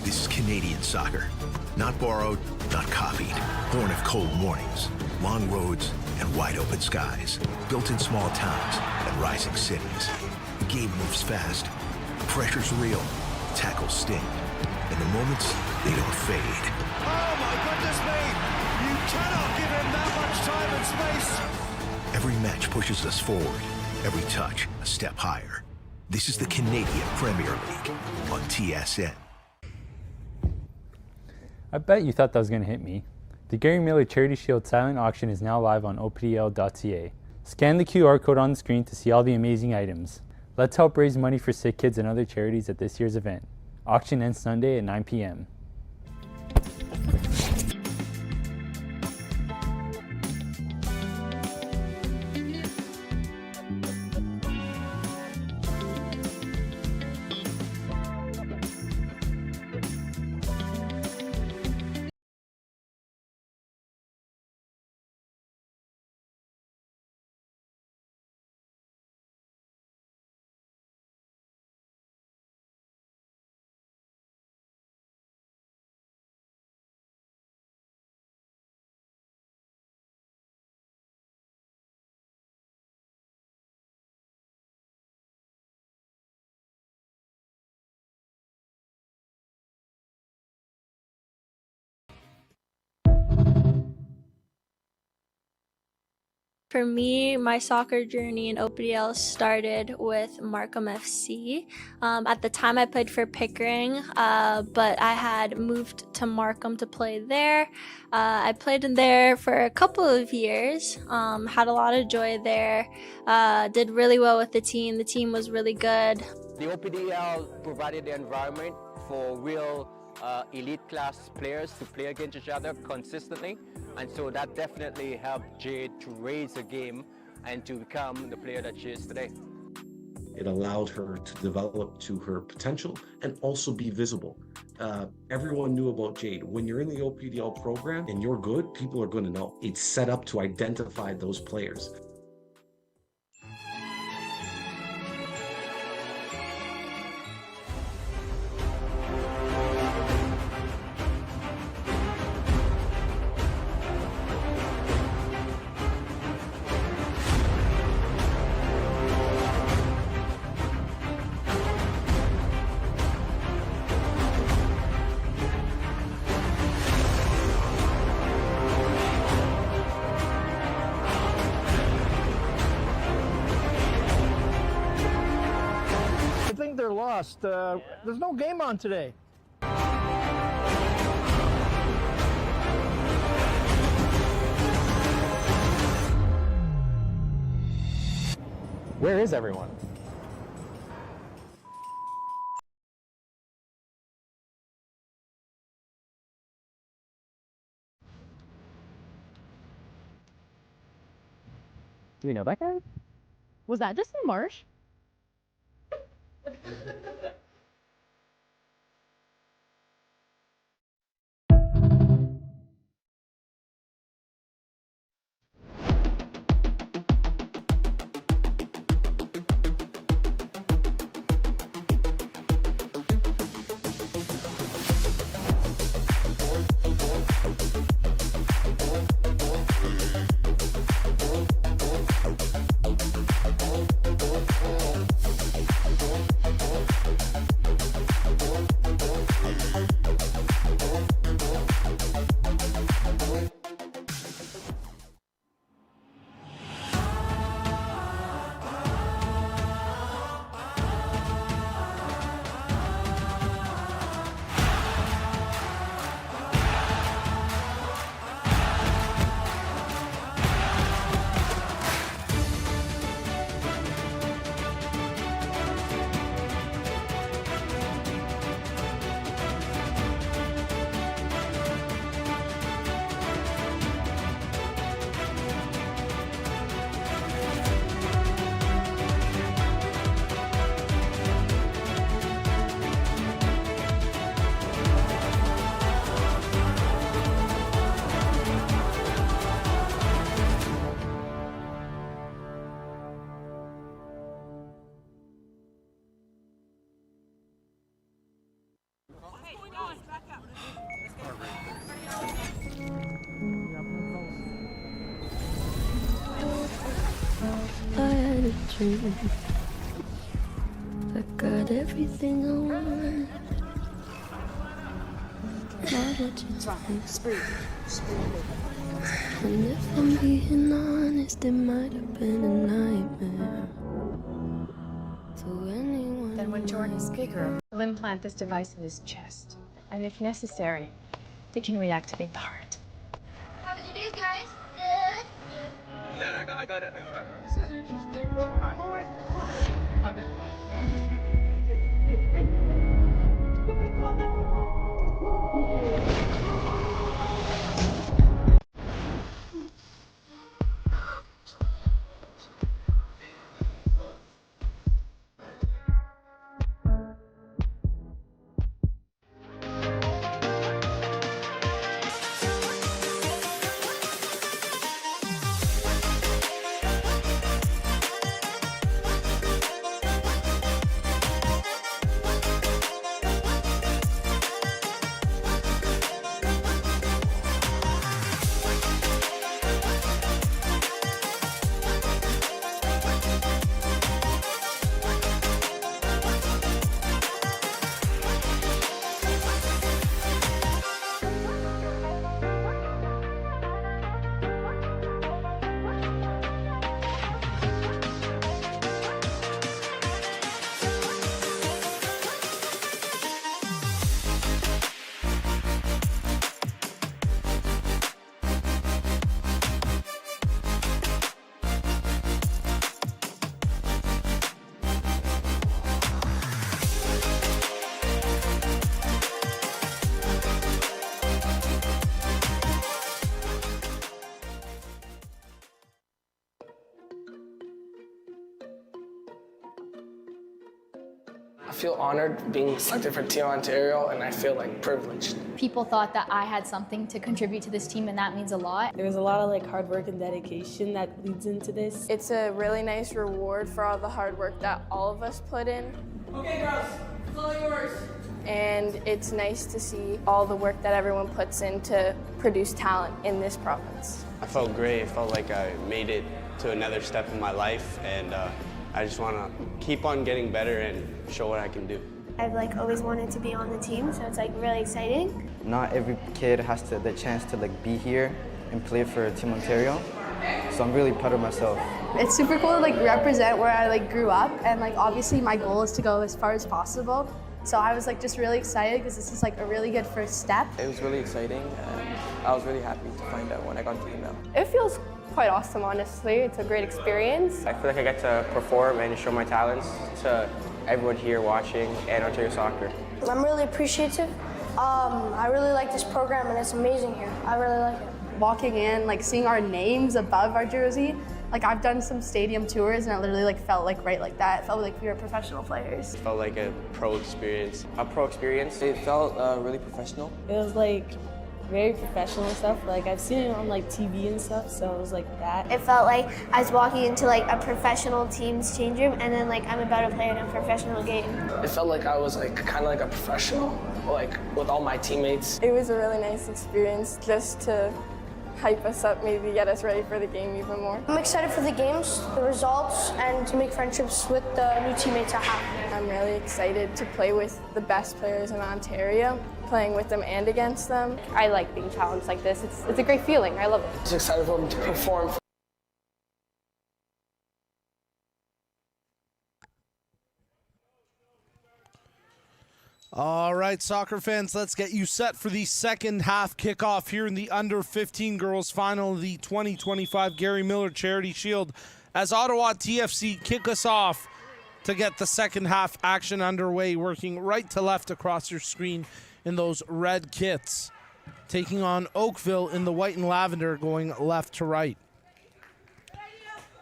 This is Canadian soccer. Not borrowed, not copied. Born of cold mornings, long roads, and wide open skies. Built in small towns and rising cities. The game moves fast. Pressure's real. Tackles sting. And the moments, they don't fade. Oh my goodness me! You cannot give him that much time and space! Every match pushes us forward. Every touch, a step higher. This is the Canadian Premier League on TSN. I bet you thought that was going to hit me. The Gary Miller Charity Shield silent auction is now live on opdl.ca. Scan the QR code on the screen to see all the amazing items. Let's help raise money for sick kids and other charities at this year's event. Auction ends Sunday at 9 p.m. For me, my soccer journey in OPDL started with Markham FC. At the time, I played for Pickering, but I had moved to Markham to play there. I played in there for a couple of years, had a lot of joy there, did really well with the team. The team was really good. The OPDL provided the environment for real elite class players to play against each other consistently, and so that definitely helped Jade to raise her game and to become the player that she is today. It allowed her to develop to her potential and also be visible. Everyone knew about Jade. When you're in the OPDL program and you're good, people are going to know. It's set up to identify those players. I think they're lost. There's no game on today. Where is everyone? Do we know that guy? Was that just in Marsh? I had a dream. I got everything I want. Not what you think. And if I'm being honest, it might have been a nightmare. So anyone. Then when Jordan's bigger, we'll implant this device in his chest. And if necessary, they can reactivate the heart. How did you do, guys? Good. Yeah, I got it. I feel honored being selected for Team Ontario, and I feel like privileged. People thought that I had something to contribute to this team, and that means a lot. There's a lot of like hard work and dedication that leads into this. It's a really nice reward for all the hard work that all of us put in. Okay, girls, it's all yours. And it's nice to see all the work that everyone puts in to produce talent in this province. I felt great. It felt like I made it to another step in my life, and I just want to keep on getting better and show what I can do. I've like always wanted to be on the team, so it's like really exciting. Not every kid has the chance to like be here and play for Team Ontario, so I'm really proud of myself. It's super cool to like represent where I like grew up, and like obviously my goal is to go as far as possible. So I was like just really excited because this is like a really good first step. It was really exciting, and I was really happy to find out when I got the email. It feels quite awesome, honestly. It's a great experience. I feel like I get to perform and show my talents to everyone here watching and Ontario Soccer. I'm really appreciative. I really like this program, and it's amazing here. I really like it. Walking in, like seeing our names above our jersey, like I've done some stadium tours and it literally like felt like right like that. It felt like we were professional players. It felt like a pro experience. It felt really professional. It was like very professional and stuff. Like I've seen it on like TV and stuff, so it was like that. It felt like I was walking into like a professional team's change room, and then like I'm about to play in a professional game. It felt like I was like kind of like a professional, like with all my teammates. It was a really nice experience just to hype us up, maybe get us ready for the game even more. I'm excited for the games, the results, and to make friendships with the new teammates I have. I'm really excited to play with the best players in Ontario, playing with them and against them. I like being challenged like this. It's a great feeling. I love it. I'm excited for them to perform. All right, soccer fans, let's get you set for the second half kickoff here in the under 15 girls final of the 2025 Gary Miller Charity Shield as Ottawa TFC kick us off to get the second half action underway, working right to left across your screen in those red kits, taking on Oakville in the white and lavender, going left to right.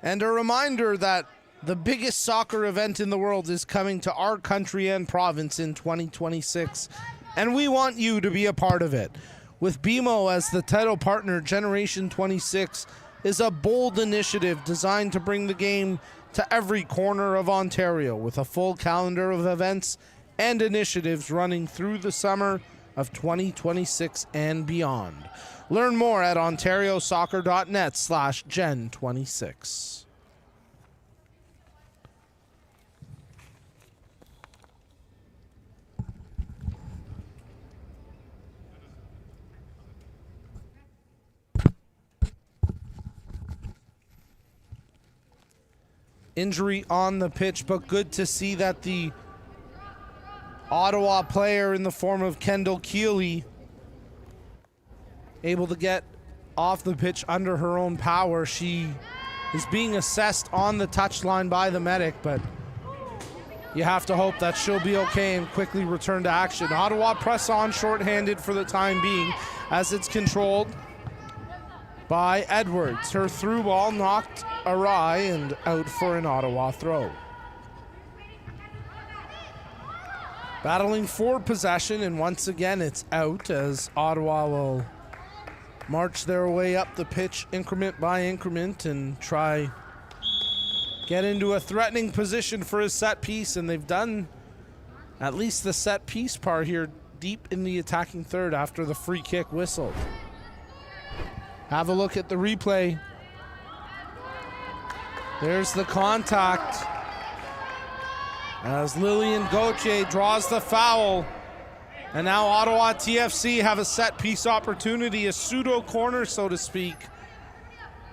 And a reminder that the biggest soccer event in the world is coming to our country and province in 2026, and we want you to be a part of it. With BMO as the title partner, Generation 26 is a bold initiative designed to bring the game to every corner of Ontario, with a full calendar of events and initiatives running through the summer of 2026 and beyond. Learn more at ontariosoccer.net/gen26. Injury on the pitch, but good to see that the Ottawa player in the form of Kendall Keeley able to get off the pitch under her own power. She is being assessed on the touchline by the medic, but you have to hope that she'll be okay and quickly return to action. Ottawa press on shorthanded for the time being as it's controlled by Edwards. Her through ball knocked awry and out for an Ottawa throw. Battling for possession, and once again it's out as Ottawa will march their way up the pitch increment by increment and try get into a threatening position for a set piece, and they've done at least the set piece part here deep in the attacking third after the free kick whistled. Have a look at the replay. There's the contact as Lillian Gauthier draws the foul. And now Ottawa TFC have a set piece opportunity, a pseudo corner, so to speak.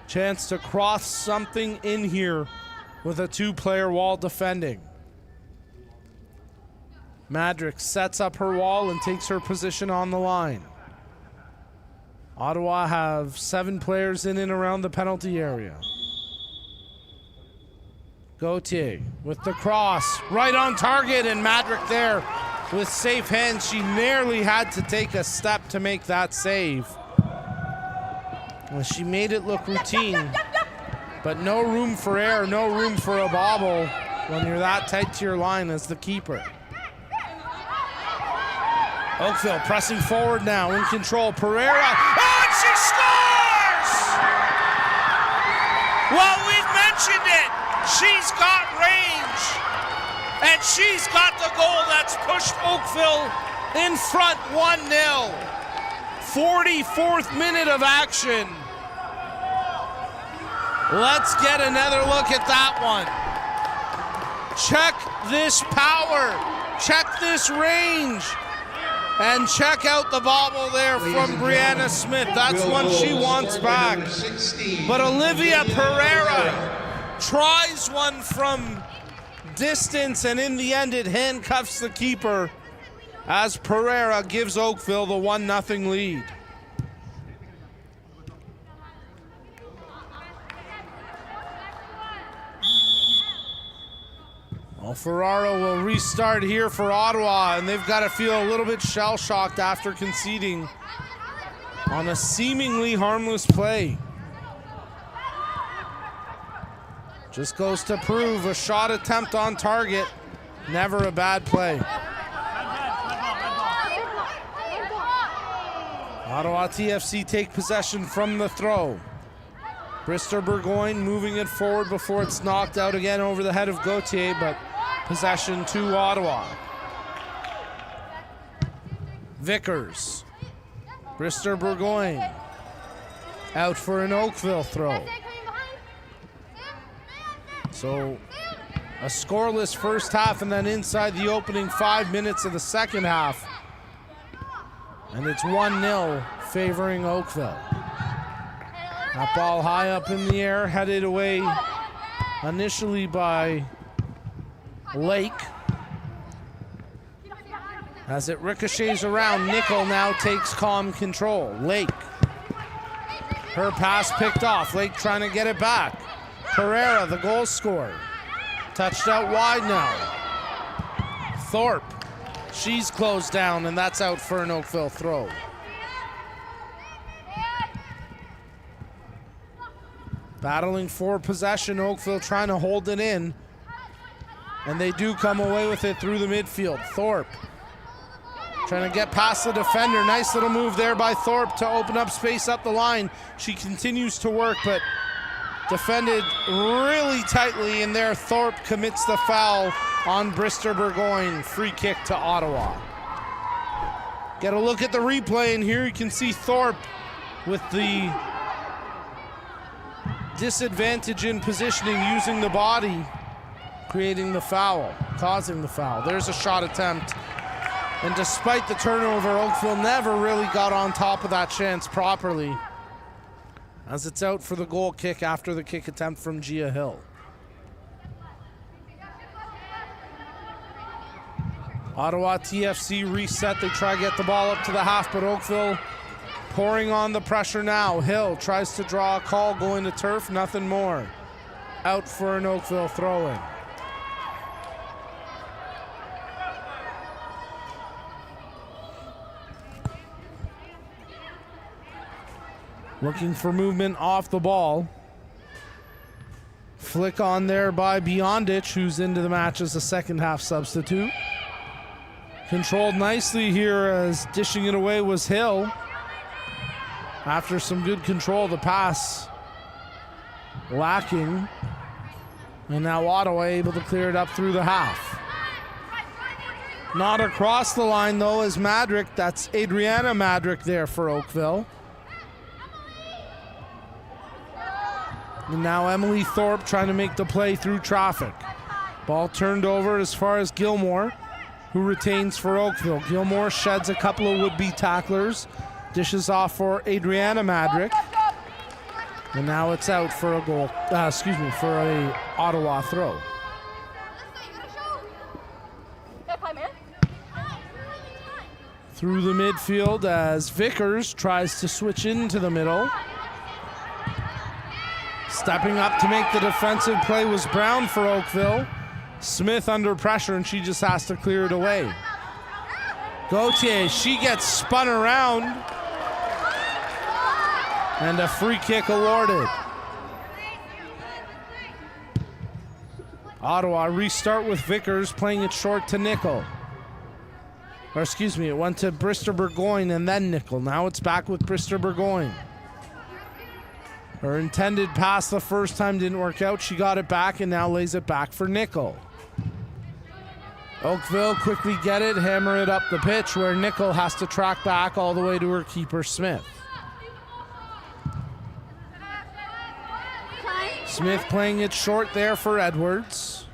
Chance to cross something in here with a two-player wall defending. Madrick sets up her wall and takes her position on the line. Ottawa have 7 players in and around the penalty area. Gauthier with the cross, right on target, and Madrick there with safe hands. She nearly had to take a step to make that save. Well, she made it look routine, but no room for error, no room for a bobble when you're that tight to your line as the keeper. Oakville pressing forward now, in control. Pereira, and she scores! Well, we've mentioned it. She's got range, and she's got the goal that's pushed Oakville in front 1-0. 44th minute of action. Let's get another look at that one. Check this power, check this range, and check out the bobble there from Brianna Smith. That's one she wants back. But Olivia Pereira tries one from distance, and in the end it handcuffs the keeper as Pereira gives Oakville the 1-0 lead. Well, Ferraro will restart here for Ottawa, and they've got to feel a little bit shell-shocked after conceding on a seemingly harmless play. Just goes to prove a shot attempt on target, never a bad play. Ottawa TFC take possession from the throw. Brister Burgoyne moving it forward before it's knocked out again over the head of Gauthier, but possession to Ottawa. Vickers. Brister Burgoyne out for an Oakville throw. So a scoreless first half, and then inside the opening 5 minutes of the second half. And it's 1-0 favoring Oakville. That ball high up in the air, headed away initially by Lake. As it ricochets around, Nickel now takes calm control. Lake. Her pass picked off. Lake trying to get it back. Pereira, the goal scorer. Touched out wide now. Thorpe. She's closed down, and that's out for an Oakville throw. Battling for possession, Oakville trying to hold it in. And they do come away with it through the midfield. Thorpe trying to get past the defender. Nice little move there by Thorpe to open up space up the line. She continues to work, but defended really tightly, and there Thorpe commits the foul on Brister Burgoyne. Free kick to Ottawa. Get a look at the replay, and here you can see Thorpe with the disadvantage in positioning, using the body, creating the foul, causing the foul. There's a shot attempt, and despite the turnover, Oakville never really got on top of that chance properly, as it's out for the goal kick after the kick attempt from Gia Hill. Ottawa TFC reset. They try to get the ball up to the half, but Oakville pouring on the pressure now. Hill tries to draw a call, going to turf, nothing more. Out for an Oakville throw-in. Looking for movement off the ball. Flick on there by Beyondich, who's into the match as a second half substitute. Controlled nicely here as dishing it away was Hill. After some good control, the pass lacking. And now Ottawa able to clear it up through the half. Not across the line though as Madrick, that's Adriana Madrick there for Oakville. And now Emily Thorpe trying to make the play through traffic. Ball turned over as far as Gilmore, who retains for Oakville. Gilmore sheds a couple of would-be tacklers. Dishes off for Adriana Madrick. And now it's out for a goal, for a Ottawa throw. Through the midfield as Vickers tries to switch into the middle. Stepping up to make the defensive play was Brown for Oakville. Smith under pressure, and she just has to clear it away. Gauthier, she gets spun around. And a free kick awarded. Ottawa restart with Vickers playing it short to Nickel. Or excuse me, it went to Brister Burgoyne and then Nickel. Now it's back with Brister Burgoyne. Her intended pass the first time didn't work out. She got it back and now lays it back for Nickel. Oakville quickly get it, hammer it up the pitch where Nickel has to track back all the way to her keeper, Smith. Smith playing it short there for Edwards.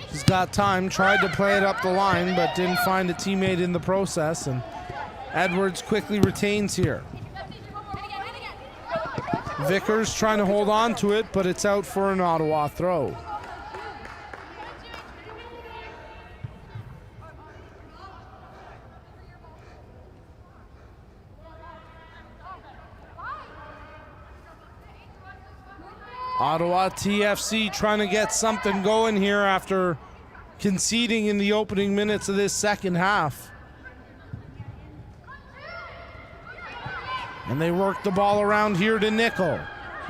She's got time, tried to play it up the line, but didn't find a teammate in the process, and Edwards quickly retains here. Vickers trying to hold on to it, but it's out for an Ottawa throw. Ottawa TFC trying to get something going here after conceding in the opening minutes of this second half. And they work the ball around here to Nickel.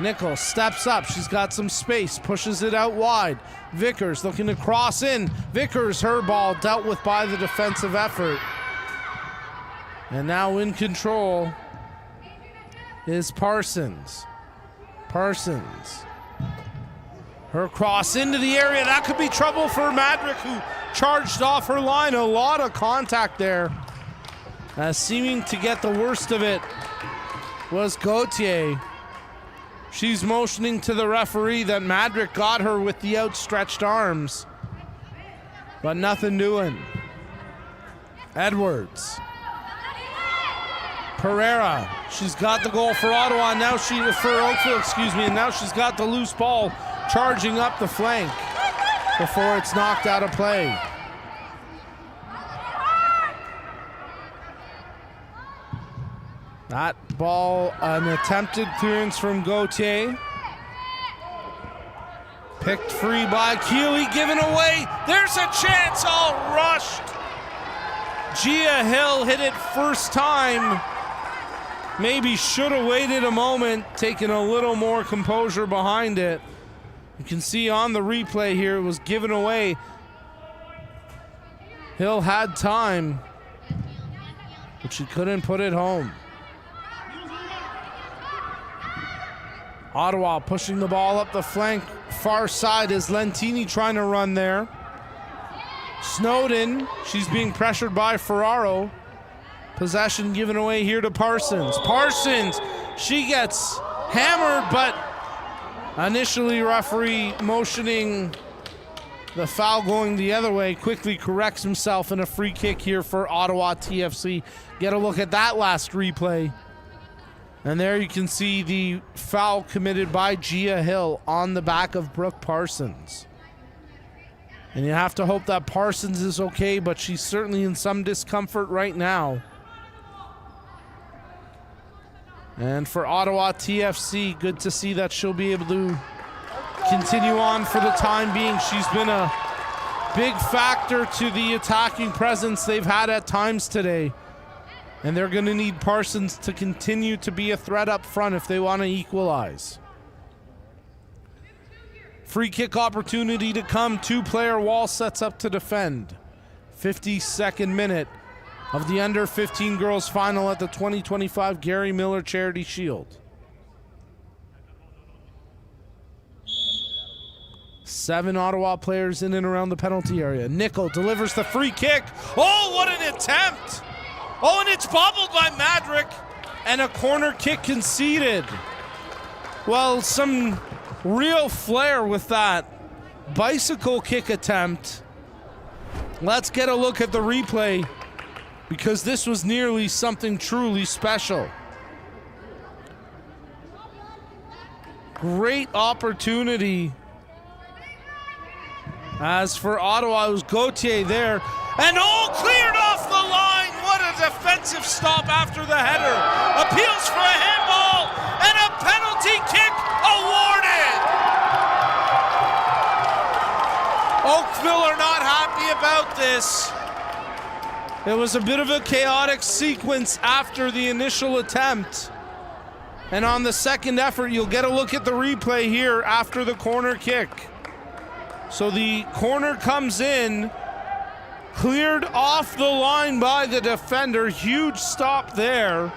Nickel steps up. She's got some space, pushes it out wide. Vickers looking to cross in. Vickers, her ball dealt with by the defensive effort. And now in control is Parsons. Parsons. Her cross into the area. That could be trouble for Madrick, who charged off her line. A lot of contact there. Seeming to get the worst of it was Gauthier. She's motioning to the referee that Madrick got her with the outstretched arms. But nothing doing. Edwards. Pereira. She's got the goal for Ottawa. Now for Oakville, excuse me. And now she's got the loose ball charging up the flank before it's knocked out of play. That ball, an attempted clearance from Gauthier. Picked free by Keeley, given away. There's a chance, all rushed. Gia Hill hit it first time. Maybe should have waited a moment, taken a little more composure behind it. You can see on the replay here, it was given away. Hill had time, but she couldn't put it home. Ottawa pushing the ball up the flank. Far side is Lentini trying to run there. Snowden, she's being pressured by Ferraro. Possession given away here to Parsons. Parsons, she gets hammered, but initially referee motioning the foul going the other way, quickly corrects himself in a free kick here for Ottawa TFC. Get a look at that last replay. And there you can see the foul committed by Gia Hill on the back of Brooke Parsons. And you have to hope that Parsons is okay, but she's certainly in some discomfort right now. And for Ottawa TFC, good to see that she'll be able to continue on for the time being. She's been a big factor to the attacking presence they've had at times today. And they're going to need Parsons to continue to be a threat up front if they want to equalize. Free kick opportunity to come. Two-player wall sets up to defend. 52nd minute of the under-15 girls final at the 2025 Gary Miller Charity Shield. 7 Ottawa players in and around the penalty area. Nickel delivers the free kick. Oh, what an attempt! Oh, and it's bobbled by Madrick, and a corner kick conceded. Well, some real flair with that bicycle kick attempt. Let's get a look at the replay, because this was nearly something truly special. Great opportunity. As for Ottawa, it was Gauthier there. And cleared off the line. What a defensive stop after the header. Appeals for a handball and a penalty kick awarded. Oakville are not happy about this. It was a bit of a chaotic sequence after the initial attempt. And on the second effort, you'll get a look at the replay here after the corner kick. So the corner comes in, Cleared off the line by the defender. Huge stop there.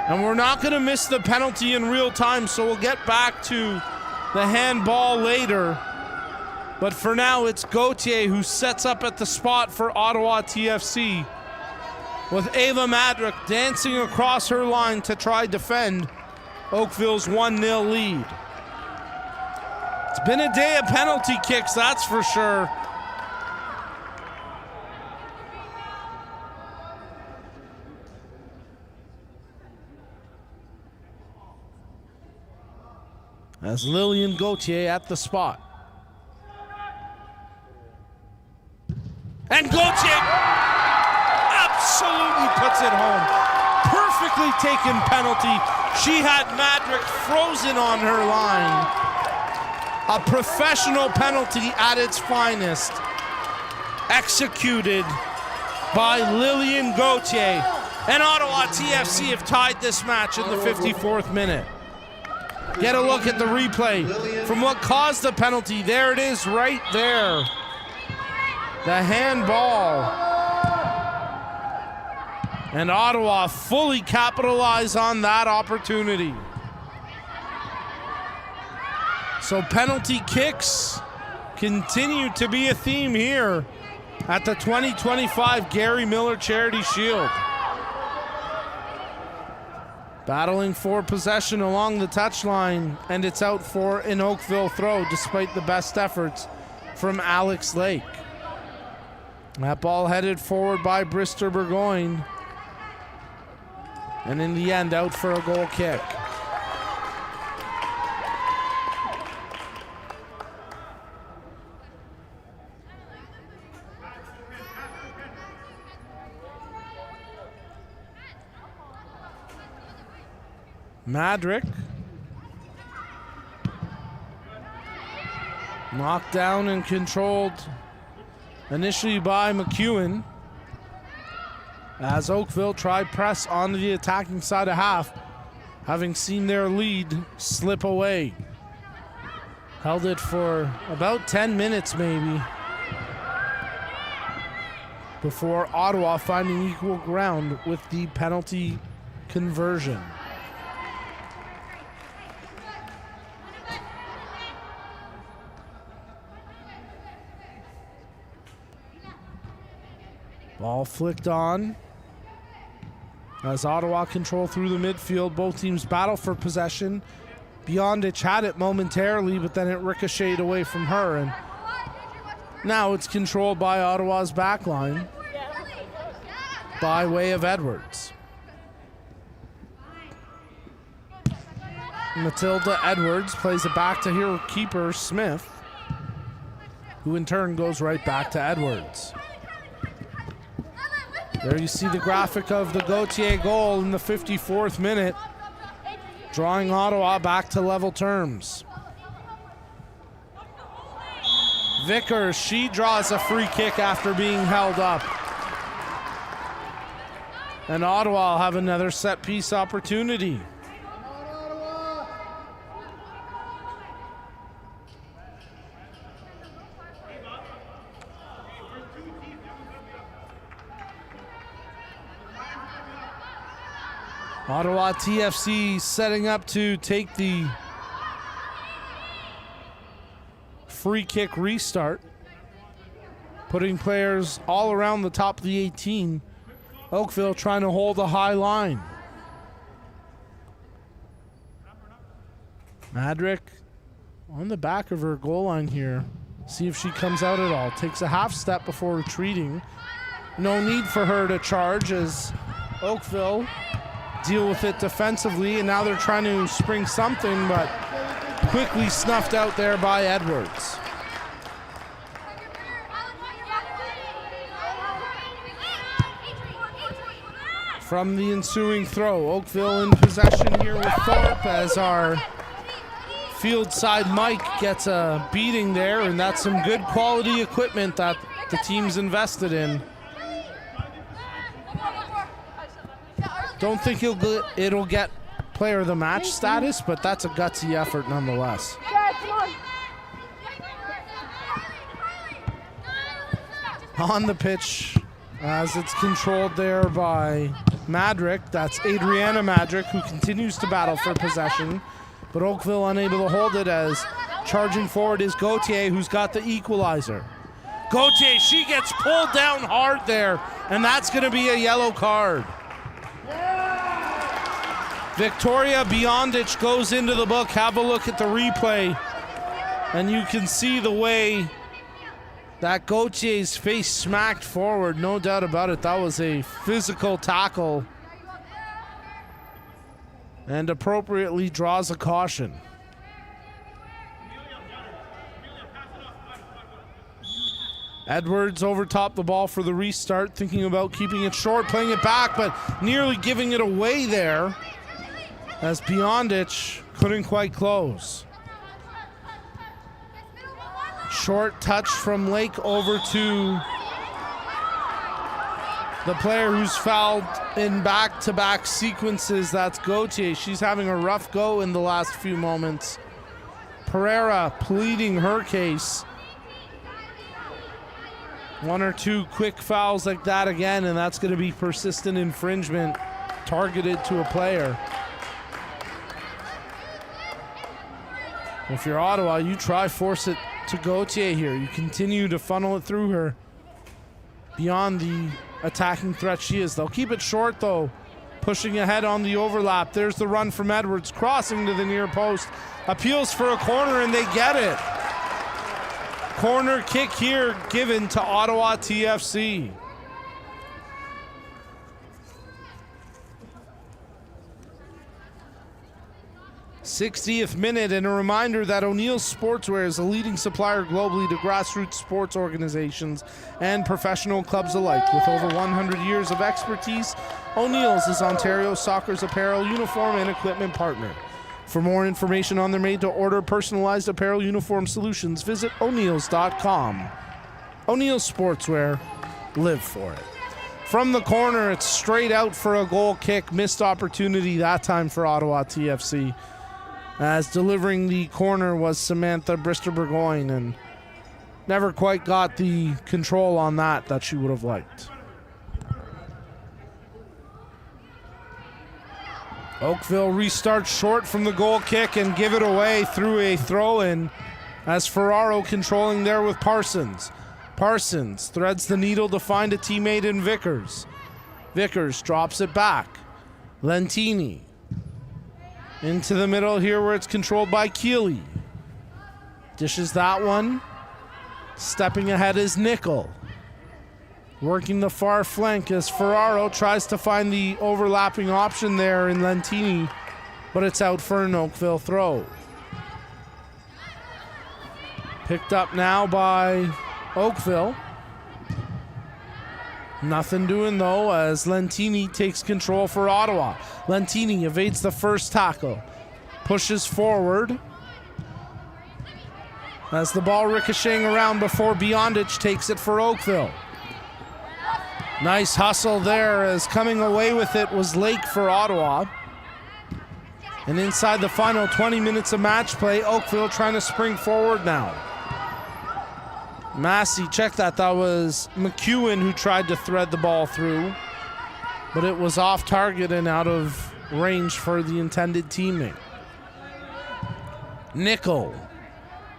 And we're not going to miss the penalty in real time, so we'll get back to the handball later. But for now, it's Gauthier who sets up at the spot for Ottawa TFC, with Ava Madrick dancing across her line to try defend Oakville's 1-0 lead. It's been a day of penalty kicks, that's for sure. As Lillian Gauthier at the spot. And Gauthier absolutely puts it home. Perfectly taken penalty. She had Madrick frozen on her line. A professional penalty at its finest. Executed by Lillian Gauthier. And Ottawa TFC have tied this match in the 54th minute. Get a look at the replay from what caused the penalty. There it is right there. The handball. And Ottawa fully capitalize on that opportunity. So penalty kicks continue to be a theme here at the 2025 Gary Miller Charity Shield. Battling for possession along the touchline, and it's out for an Oakville throw despite the best efforts from Alex Lake. That ball headed forward by Brister Burgoyne, and in the end out for a goal kick. Madrick knocked down and controlled initially by McEwen as Oakville tried press onto the attacking side of half, having seen their lead slip away. Held it for about 10 minutes maybe before Ottawa finding equal ground with the penalty conversion. Ball flicked on as Ottawa control through the midfield. Both teams battle for possession. Beyondich had it momentarily, but then it ricocheted away from her, and now it's controlled by Ottawa's backline by way of Edwards. Matilda Edwards plays it back to her keeper, Smith, who in turn goes right back to Edwards. There you see the graphic of the Gauthier goal in the 54th minute, drawing Ottawa back to level terms. Vickers, she draws a free kick after being held up. And Ottawa will have another set piece opportunity. Ottawa TFC setting up to take the free kick restart, putting players all around the top of the 18. Oakville trying to hold a high line. Madrick on the back of her goal line here. See if she comes out at all. Takes a half step before retreating. No need for her to charge as Oakville deal with it defensively, and now they're trying to spring something, but quickly snuffed out there by Edwards. From the ensuing throw, Oakville in possession here with Thorpe as our field side Mike gets a beating there, and that's some good quality equipment that the team's invested in. Don't think it'll get player of the match status, but that's a gutsy effort nonetheless. on the pitch as it's controlled there by Madrick. That's Adriana Madrick, who continues to battle for possession, but Oakville unable to hold it as charging forward is Gauthier, who's got the equalizer. Gauthier, she gets pulled down hard there, and that's going to be a yellow card. Victoria Biondic goes into the book. Have a look at the replay, and you can see the way that Gauthier's face smacked forward. No doubt about it. That was a physical tackle, and appropriately draws a caution. Edwards over top the ball for the restart, thinking about keeping it short, playing it back, but nearly giving it away there as Biondic couldn't quite close. Short touch from Lake over to the player who's fouled in back-to-back sequences. That's Gauthier. She's having a rough go in the last few moments. Pereira pleading her case. One or two quick fouls like that again, and that's going to be persistent infringement targeted to a player. If you're Ottawa, you try force it to Gauthier here. You continue to funnel it through her beyond the attacking threat she is. They'll keep it short though, pushing ahead on the overlap. There's the run from Edwards, crossing to the near post, appeals for a corner, and they get it. Corner kick here given to Ottawa TFC. '60th minute, and a reminder that O'Neill's Sportswear is a leading supplier globally to grassroots sports organizations and professional clubs alike. With over 100 years of expertise, O'Neill's is Ontario's soccer's apparel, uniform, and equipment partner. For more information on their made-to-order personalized apparel uniform solutions, visit O'Neills.com. O'Neill's Sportswear, live for it. From the corner, it's straight out for a goal kick. Missed opportunity that time for Ottawa TFC, as delivering the corner was Samantha Brister-Burgoyne, and never quite got the control on that she would have liked. Oakville restarts short from the goal kick and give it away through a throw-in, as Ferraro controlling there with Parsons. Parsons threads the needle to find a teammate in Vickers. Vickers drops it back. Lentini into the middle here where it's controlled by Keeley. Dishes that one. Stepping ahead is Nickel. Working the far flank as Ferraro tries to find the overlapping option there in Lentini, but it's out for an Oakville throw. Picked up now by Oakville. Nothing doing though as Lentini takes control for Ottawa. Lentini evades the first tackle, pushes forward as the ball ricocheting around before Biondic takes it for Oakville. Nice hustle there as coming away with it was Lake for Ottawa. And inside the final 20 minutes of match play, Oakville trying to spring forward now. Massey, check that. That was McEwen who tried to thread the ball through, but it was off target and out of range for the intended teammate. Nickel.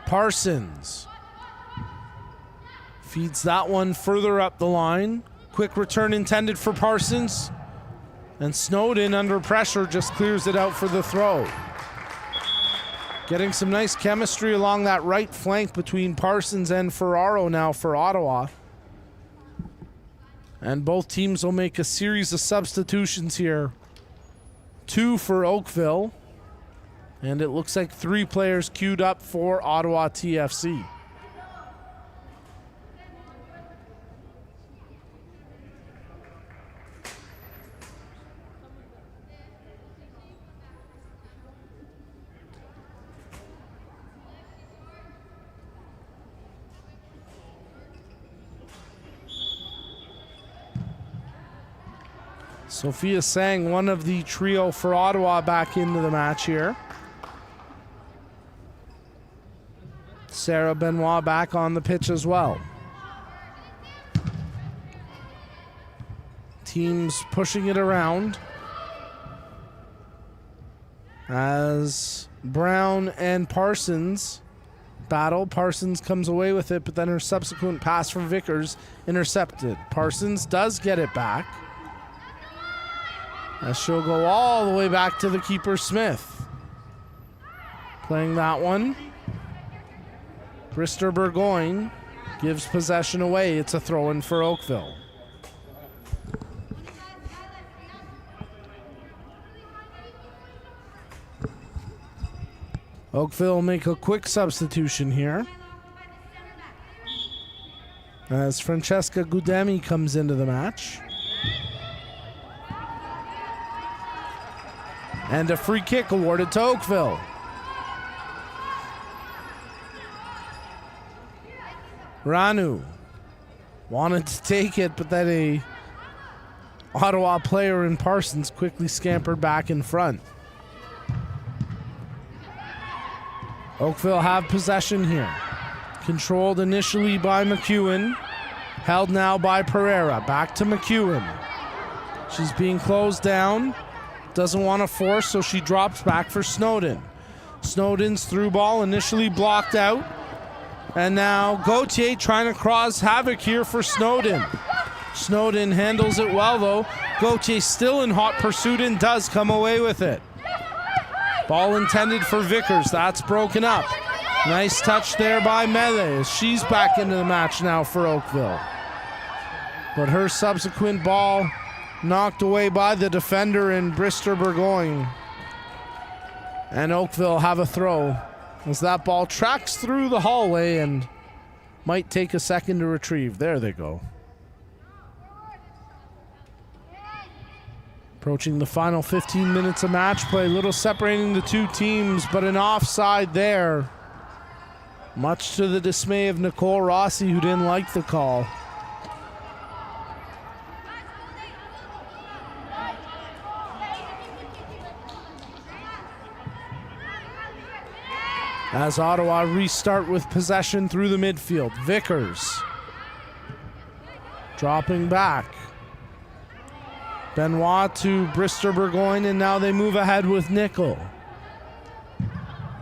Parsons feeds that one further up the line. Quick return intended for Parsons, and Snowden under pressure just clears it out for the throw. Getting some nice chemistry along that right flank between Parsons and Ferraro now for Ottawa. And both teams will make a series of substitutions here. 2 for Oakville, and it looks like 3 players queued up for Ottawa TFC. Sophia Sang, one of the trio for Ottawa, back into the match here. Sarah Benoit back on the pitch as well. Teams pushing it around as Brown and Parsons battle. Parsons comes away with it, but then her subsequent pass from Vickers intercepted. Parsons does get it back, as she'll go all the way back to the keeper, Smith. Playing that one. Brister Burgoyne gives possession away. It's a throw-in for Oakville. Oakville make a quick substitution here, as Francesca Gudemi comes into the match. And a free kick awarded to Oakville. Ranu wanted to take it, but then a Ottawa player in Parsons quickly scampered back in front. Oakville have possession here. Controlled initially by McEwen. Held now by Pereira. Back to McEwen. She's being closed down. Doesn't want to force, so she drops back for Snowden. Snowden's through ball initially blocked out. And now Gauthier trying to cause havoc here for Snowden. Snowden handles it well, though. Gauthier still in hot pursuit and does come away with it. Ball intended for Vickers. That's broken up. Nice touch there by Mele. She's back into the match now for Oakville. But her subsequent ball knocked away by the defender in Brister Burgoyne. And Oakville have a throw as that ball tracks through the hallway and might take a second to retrieve. There they go. Approaching the final 15 minutes of match play. Little separating the two teams, but an offside there. Much to the dismay of Nicole Rossi, who didn't like the call. As Ottawa restart with possession through the midfield. Vickers dropping back. Benoit to Brister Burgoyne, and now they move ahead with Nickel.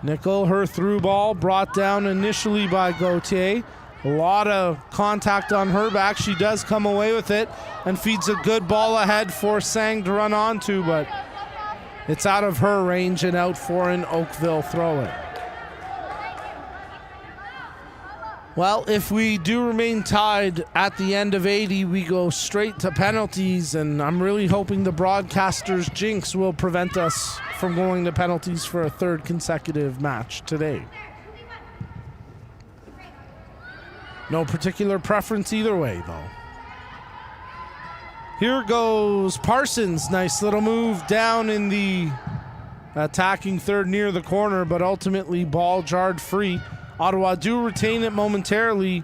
Nickel, her through ball, brought down initially by Gauthier. A lot of contact on her back. She does come away with it and feeds a good ball ahead for Sang to run onto, but it's out of her range and out for an Oakville throw-in. Well, if we do remain tied at the end of 80, we go straight to penalties, and I'm really hoping the broadcaster's jinx will prevent us from going to penalties for a third consecutive match today. No particular preference either way, though. Here goes Parsons. Nice little move down in the attacking third near the corner, but ultimately ball jarred free. Ottawa do retain it momentarily,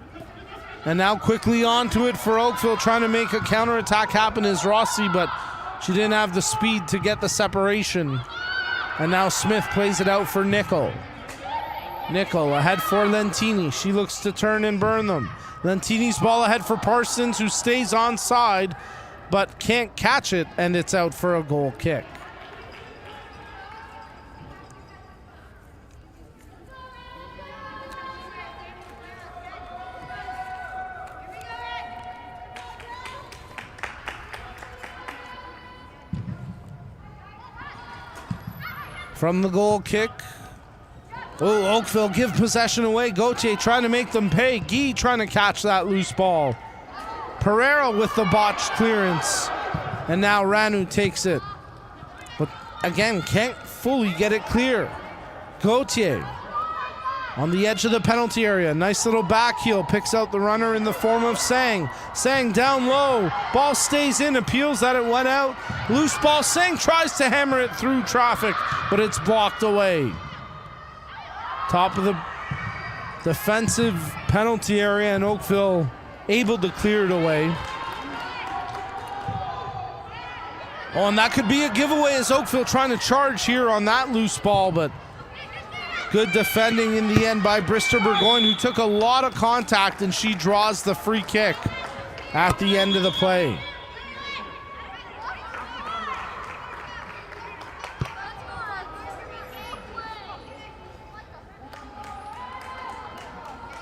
and now quickly onto it for Oakville, trying to make a counterattack happen is Rossi, but she didn't have the speed to get the separation. And now Smith plays it out for Nickel. Nickel ahead for Lentini. She looks to turn and burn them. Lentini's ball ahead for Parsons, who stays onside, but can't catch it, and it's out for a goal kick. From the goal kick. Oh, Oakville give possession away. Gauthier trying to make them pay. Guy trying to catch that loose ball. Pereira with the botched clearance. And now Ranu takes it. But again, can't fully get it clear. Gauthier on the edge of the penalty area. Nice little back heel. Picks out the runner in the form of Sang. Sang down low. Ball stays in. Appeals that it went out. Loose ball. Sang tries to hammer it through traffic, but it's blocked away. Top of the defensive penalty area, and Oakville able to clear it away. Oh, and that could be a giveaway as Oakville trying to charge here on that loose ball, but good defending in the end by Brister Burgoyne, who took a lot of contact, and she draws the free kick at the end of the play.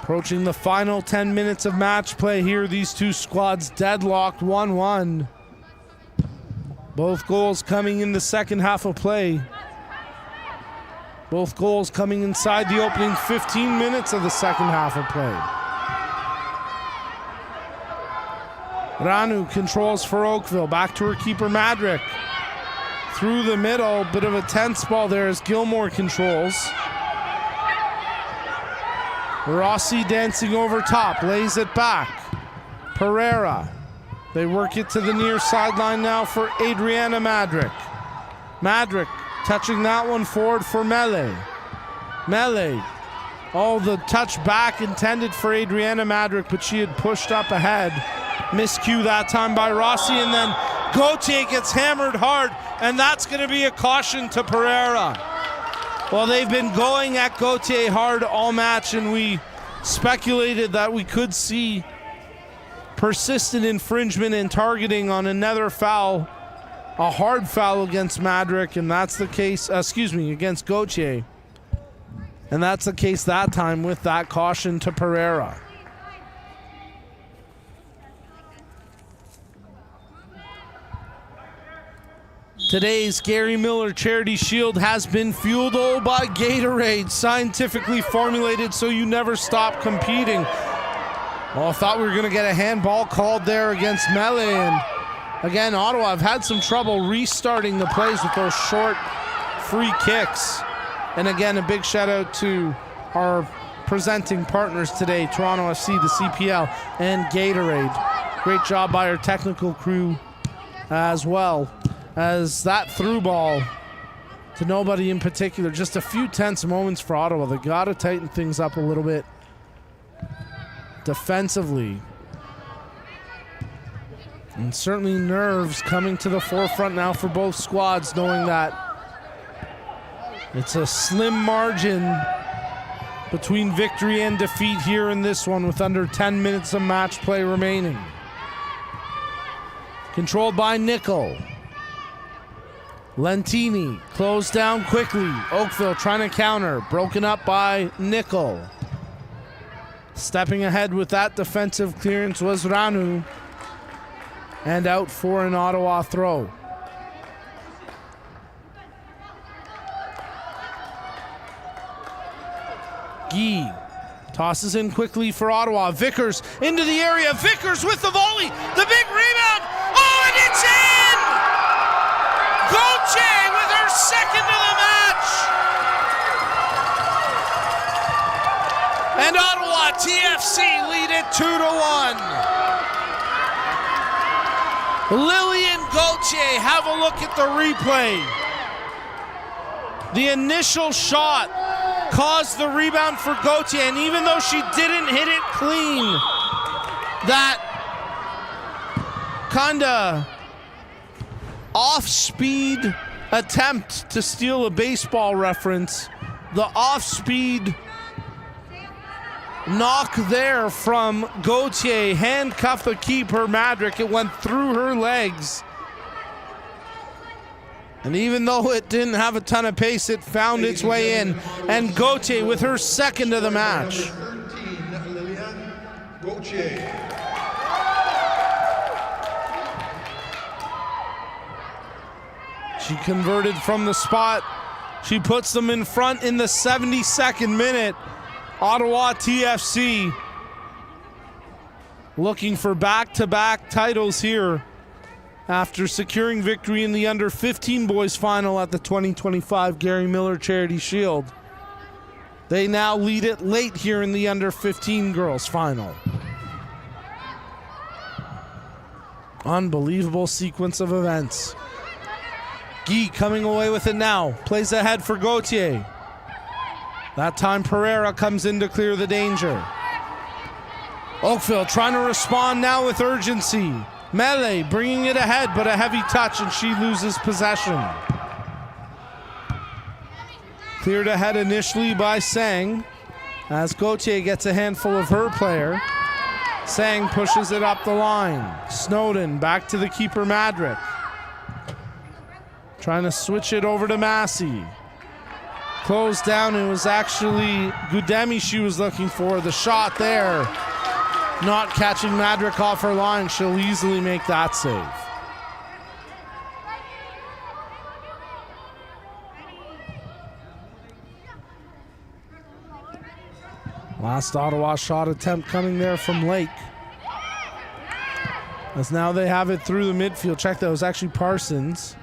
Approaching the final 10 minutes of match play here. These two squads deadlocked 1-1. Both goals coming in the second half of play. Both goals coming inside the opening 15 minutes of the second half of play. Ranu controls for Oakville. Back to her keeper, Madrick. Through the middle, bit of a tense ball there as Gilmore controls. Rossi dancing over top, lays it back. Pereira. They work it to the near sideline now for Adriana Madrick. Madrick touching that one forward for Mele. Mele. Oh, the touch back intended for Adriana Madrick, but she had pushed up ahead. Miscue that time by Rossi, and then Gauthier gets hammered hard, and that's going to be a caution to Pereira. Well, they've been going at Gauthier hard all match, and we speculated that we could see persistent infringement and targeting on another foul, a hard foul against Madrick, and that's the case, against Gauthier. And that's the case that time with that caution to Pereira. Today's Gary Miller Charity Shield has been fueled by Gatorade, scientifically formulated so you never stop competing. Well, I thought we were going to get a handball called there against Mele, and again, Ottawa have had some trouble restarting the plays with those short free kicks. And again, a big shout out to our presenting partners today, Toronto FC, the CPL, and Gatorade. Great job by our technical crew as well. As that through ball to nobody in particular. Just a few tense moments for Ottawa. They got to tighten things up a little bit defensively. And certainly nerves coming to the forefront now for both squads, knowing that it's a slim margin between victory and defeat here in this one with under 10 minutes of match play remaining. Controlled by Nickel. Lentini closed down quickly. Oakville trying to counter. Broken up by Nickel. Stepping ahead with that defensive clearance was Ranu. And out for an Ottawa throw. Guy tosses in quickly for Ottawa. Vickers into the area. Vickers with the volley. The big rebound. Oh, and it's in! Gauthier with her second of the match. And Ottawa TFC lead it 2-1. Lillian Gauthier, have a look at the replay. The initial shot caused the rebound for Gauthier, and even though she didn't hit it clean, that kinda off-speed attempt to steal a baseball reference, the off-speed knock there from Gauthier handcuffed the keeper Madrick. It went through her legs, and even though it didn't have a ton of pace, it found its way in, and Gauthier with her second of the match. She converted from the spot. She puts them in front in the 72nd minute. Ottawa TFC looking for back-to-back titles here after securing victory in the under-15 boys final at the 2025 Gary Miller Charity Shield. They now lead it late here in the under-15 girls final. Unbelievable sequence of events. Guy coming away with it now. Plays ahead for Gauthier. That time Pereira comes in to clear the danger. Oakville trying to respond now with urgency. Mele bringing it ahead, but a heavy touch and she loses possession. Cleared ahead initially by Sang as Gauthier gets a handful of her player. Sang pushes it up the line. Snowden back to the keeper Madrick. Trying to switch it over to Massey. closed down. It was actually Gudemi she was looking for. The shot there, not catching Madrick off her line. She'll easily make that save. Last Ottawa shot attempt coming there from Lake. As now they have it through the midfield. Check, that was actually Parsons.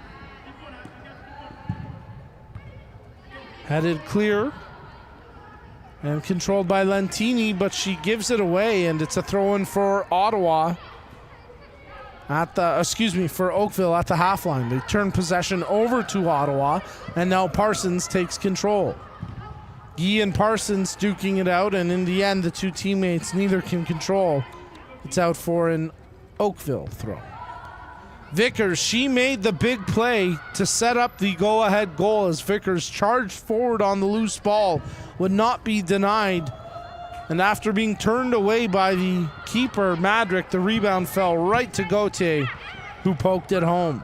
Headed clear and controlled by Lentini, but she gives it away, and it's a throw-in for Ottawa for Oakville at the half line. They turn possession over to Ottawa, and now Parsons takes control. Guy and Parsons duking it out, and in the end, the two teammates, neither can control. It's out for an Oakville throw. Vickers, she made the big play to set up the go-ahead goal as Vickers charged forward on the loose ball, would not be denied. And after being turned away by the keeper, Madrick, the rebound fell right to Gauthier, who poked it home.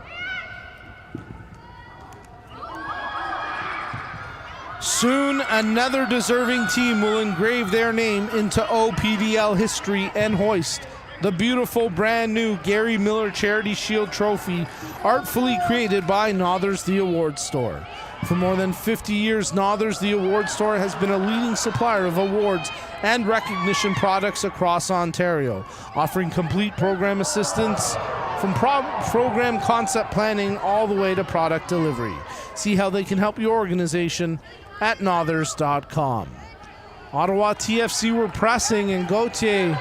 Soon, another deserving team will engrave their name into OPDL history and hoist the beautiful brand new Gary Miller Charity Shield Trophy, artfully created by Nothers the Award Store. For more than 50 years, Nothers the Award Store has been a leading supplier of awards and recognition products across Ontario, offering complete program assistance from program concept planning all the way to product delivery. See how they can help your organization at nothers.com. Ottawa TFC were pressing, and Gauthier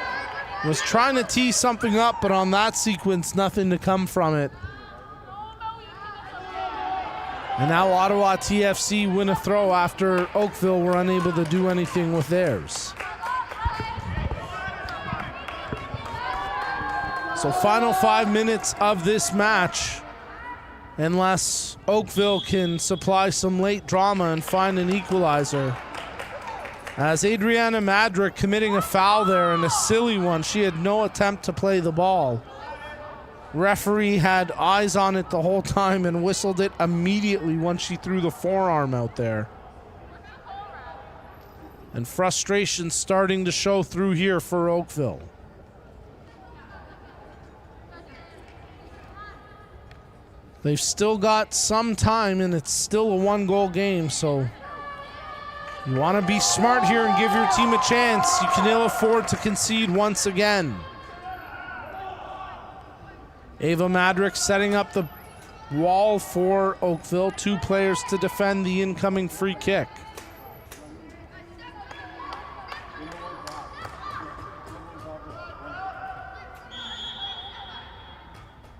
was trying to tee something up, but on that sequence, nothing to come from it. And now Ottawa TFC win a throw after Oakville were unable to do anything with theirs. So final 5 minutes of this match, unless Oakville can supply some late drama and find an equalizer. As Adriana Madrick committing a foul there, and a silly one. She had no attempt to play the ball. Referee had eyes on it the whole time and whistled it immediately once she threw the forearm out there. And frustration starting to show through here for Oakville. They've still got some time, and it's still a one-goal game, so you want to be smart here and give your team a chance. You can ill afford to concede once again. Ava Madrick setting up the wall for Oakville. 2 players to defend the incoming free kick.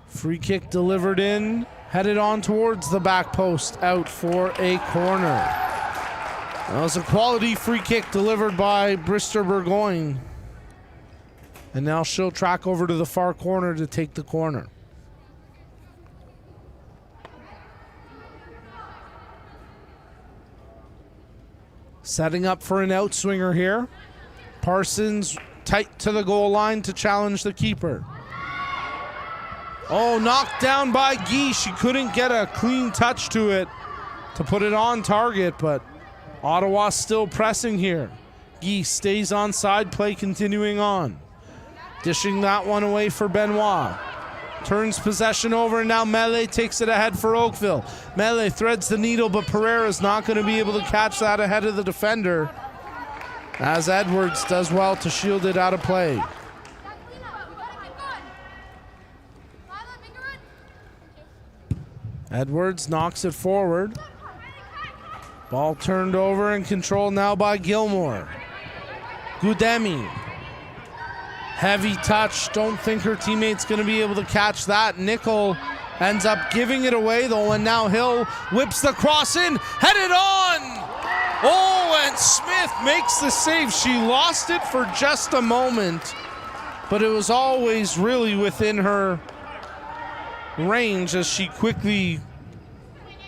Free kick delivered in, headed on towards the back post, out for a corner. That was a quality free kick delivered by Brister Burgoyne. And now she'll track over to the far corner to take the corner. Setting up for an outswinger here. Parsons tight to the goal line to challenge the keeper. Oh, knocked down by Guy. She couldn't get a clean touch to it to put it on target, but Ottawa still pressing here. Guy stays on side, play continuing on. Dishing that one away for Benoit. Turns possession over, and now Mele takes it ahead for Oakville. Mele threads the needle, but Pereira's not going to be able to catch that ahead of the defender, as Edwards does well to shield it out of play. Edwards knocks it forward. Ball turned over and controlled now by Gilmore. Gudemi. Heavy touch. Don't think her teammate's going to be able to catch that. Nickel ends up giving it away though, and now Hill whips the cross in. Headed on! Oh, and Smith makes the save. She lost it for just a moment, but it was always really within her range as she quickly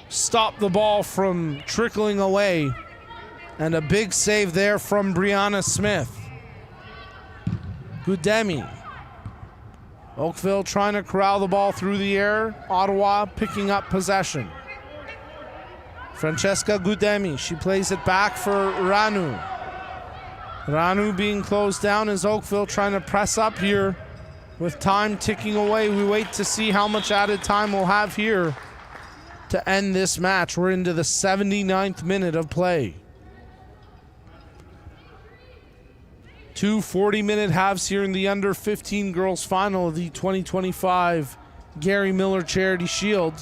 stopped the ball from trickling away. And a big save there from Brianna Smith. Gudemi. Oakville trying to corral the ball through the air. Ottawa picking up possession. Francesca Gudemi, she plays it back for Ranu. Ranu being closed down as Oakville trying to press up here with time ticking away. We wait to see how much added time we'll have here to end this match. We're into the 79th minute of play. 2 40-minute halves here in the under 15 girls final of the 2025 Gary Miller Charity Shield.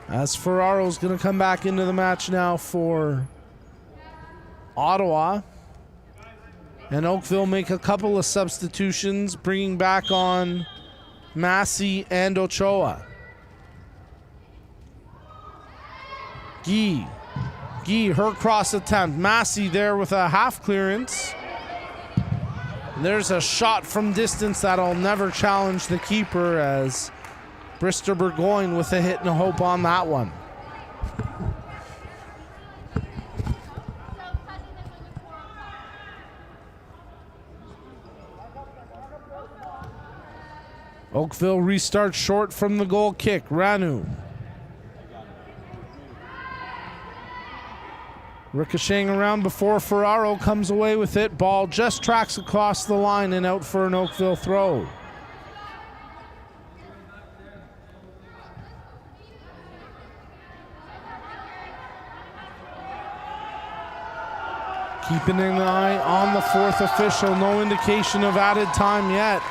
As Ferraro's going to come back into the match now for Ottawa. And Oakville make a couple of substitutions, bringing back on Massey and Ochoa. Guy, her cross attempt. Massey there with a half clearance. There's a shot from distance that'll never challenge the keeper as Bristol Burgoyne with a hit and a hope on that one. Oakville restarts short from the goal kick. Ranu. Ricocheting around before Ferraro comes away with it. Ball just tracks across the line and out for an Oakville throw. Keeping an eye on the fourth official. No indication of added time yet.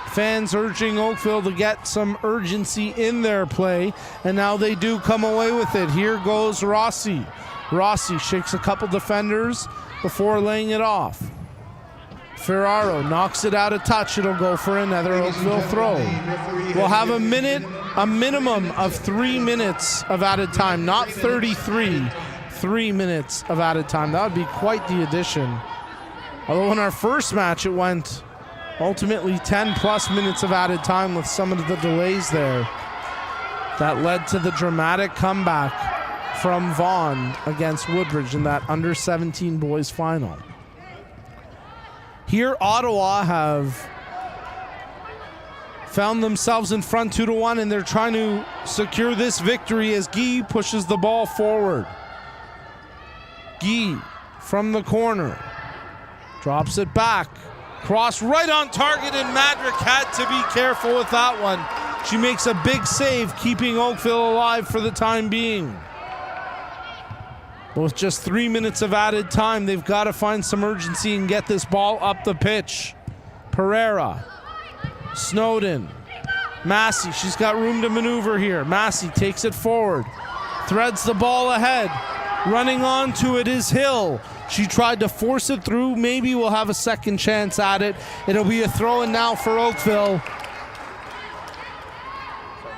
Fans urging Oakville to get some urgency in their play, and now they do come away with it. Here goes Rossi. Rossi shakes a couple defenders before laying it off. Ferraro knocks it out of touch. It'll go for another Oakville throw. We'll have a minimum of 3 minutes of added time, not 33. 3 minutes of added time. That would be quite the addition. Although in our first match it went ultimately 10 plus minutes of added time with some of the delays there. That led to the dramatic comeback from Vaughan against Woodbridge in that under 17 boys final. Here Ottawa have found themselves in front 2-1, and they're trying to secure this victory as Guy pushes the ball forward. Guy from the corner drops it back. Cross right on target, and Madrick had to be careful with that one. She makes a big save, keeping Oakville alive for the time being. But with just 3 minutes of added time, they've got to find some urgency and get this ball up the pitch. Pereira, Snowden, Massey, she's got room to maneuver here. Massey takes it forward, threads the ball ahead. Running onto it is Hill. She tried to force it through. Maybe we'll have a second chance at it. It'll be a throw-in now for Oakville.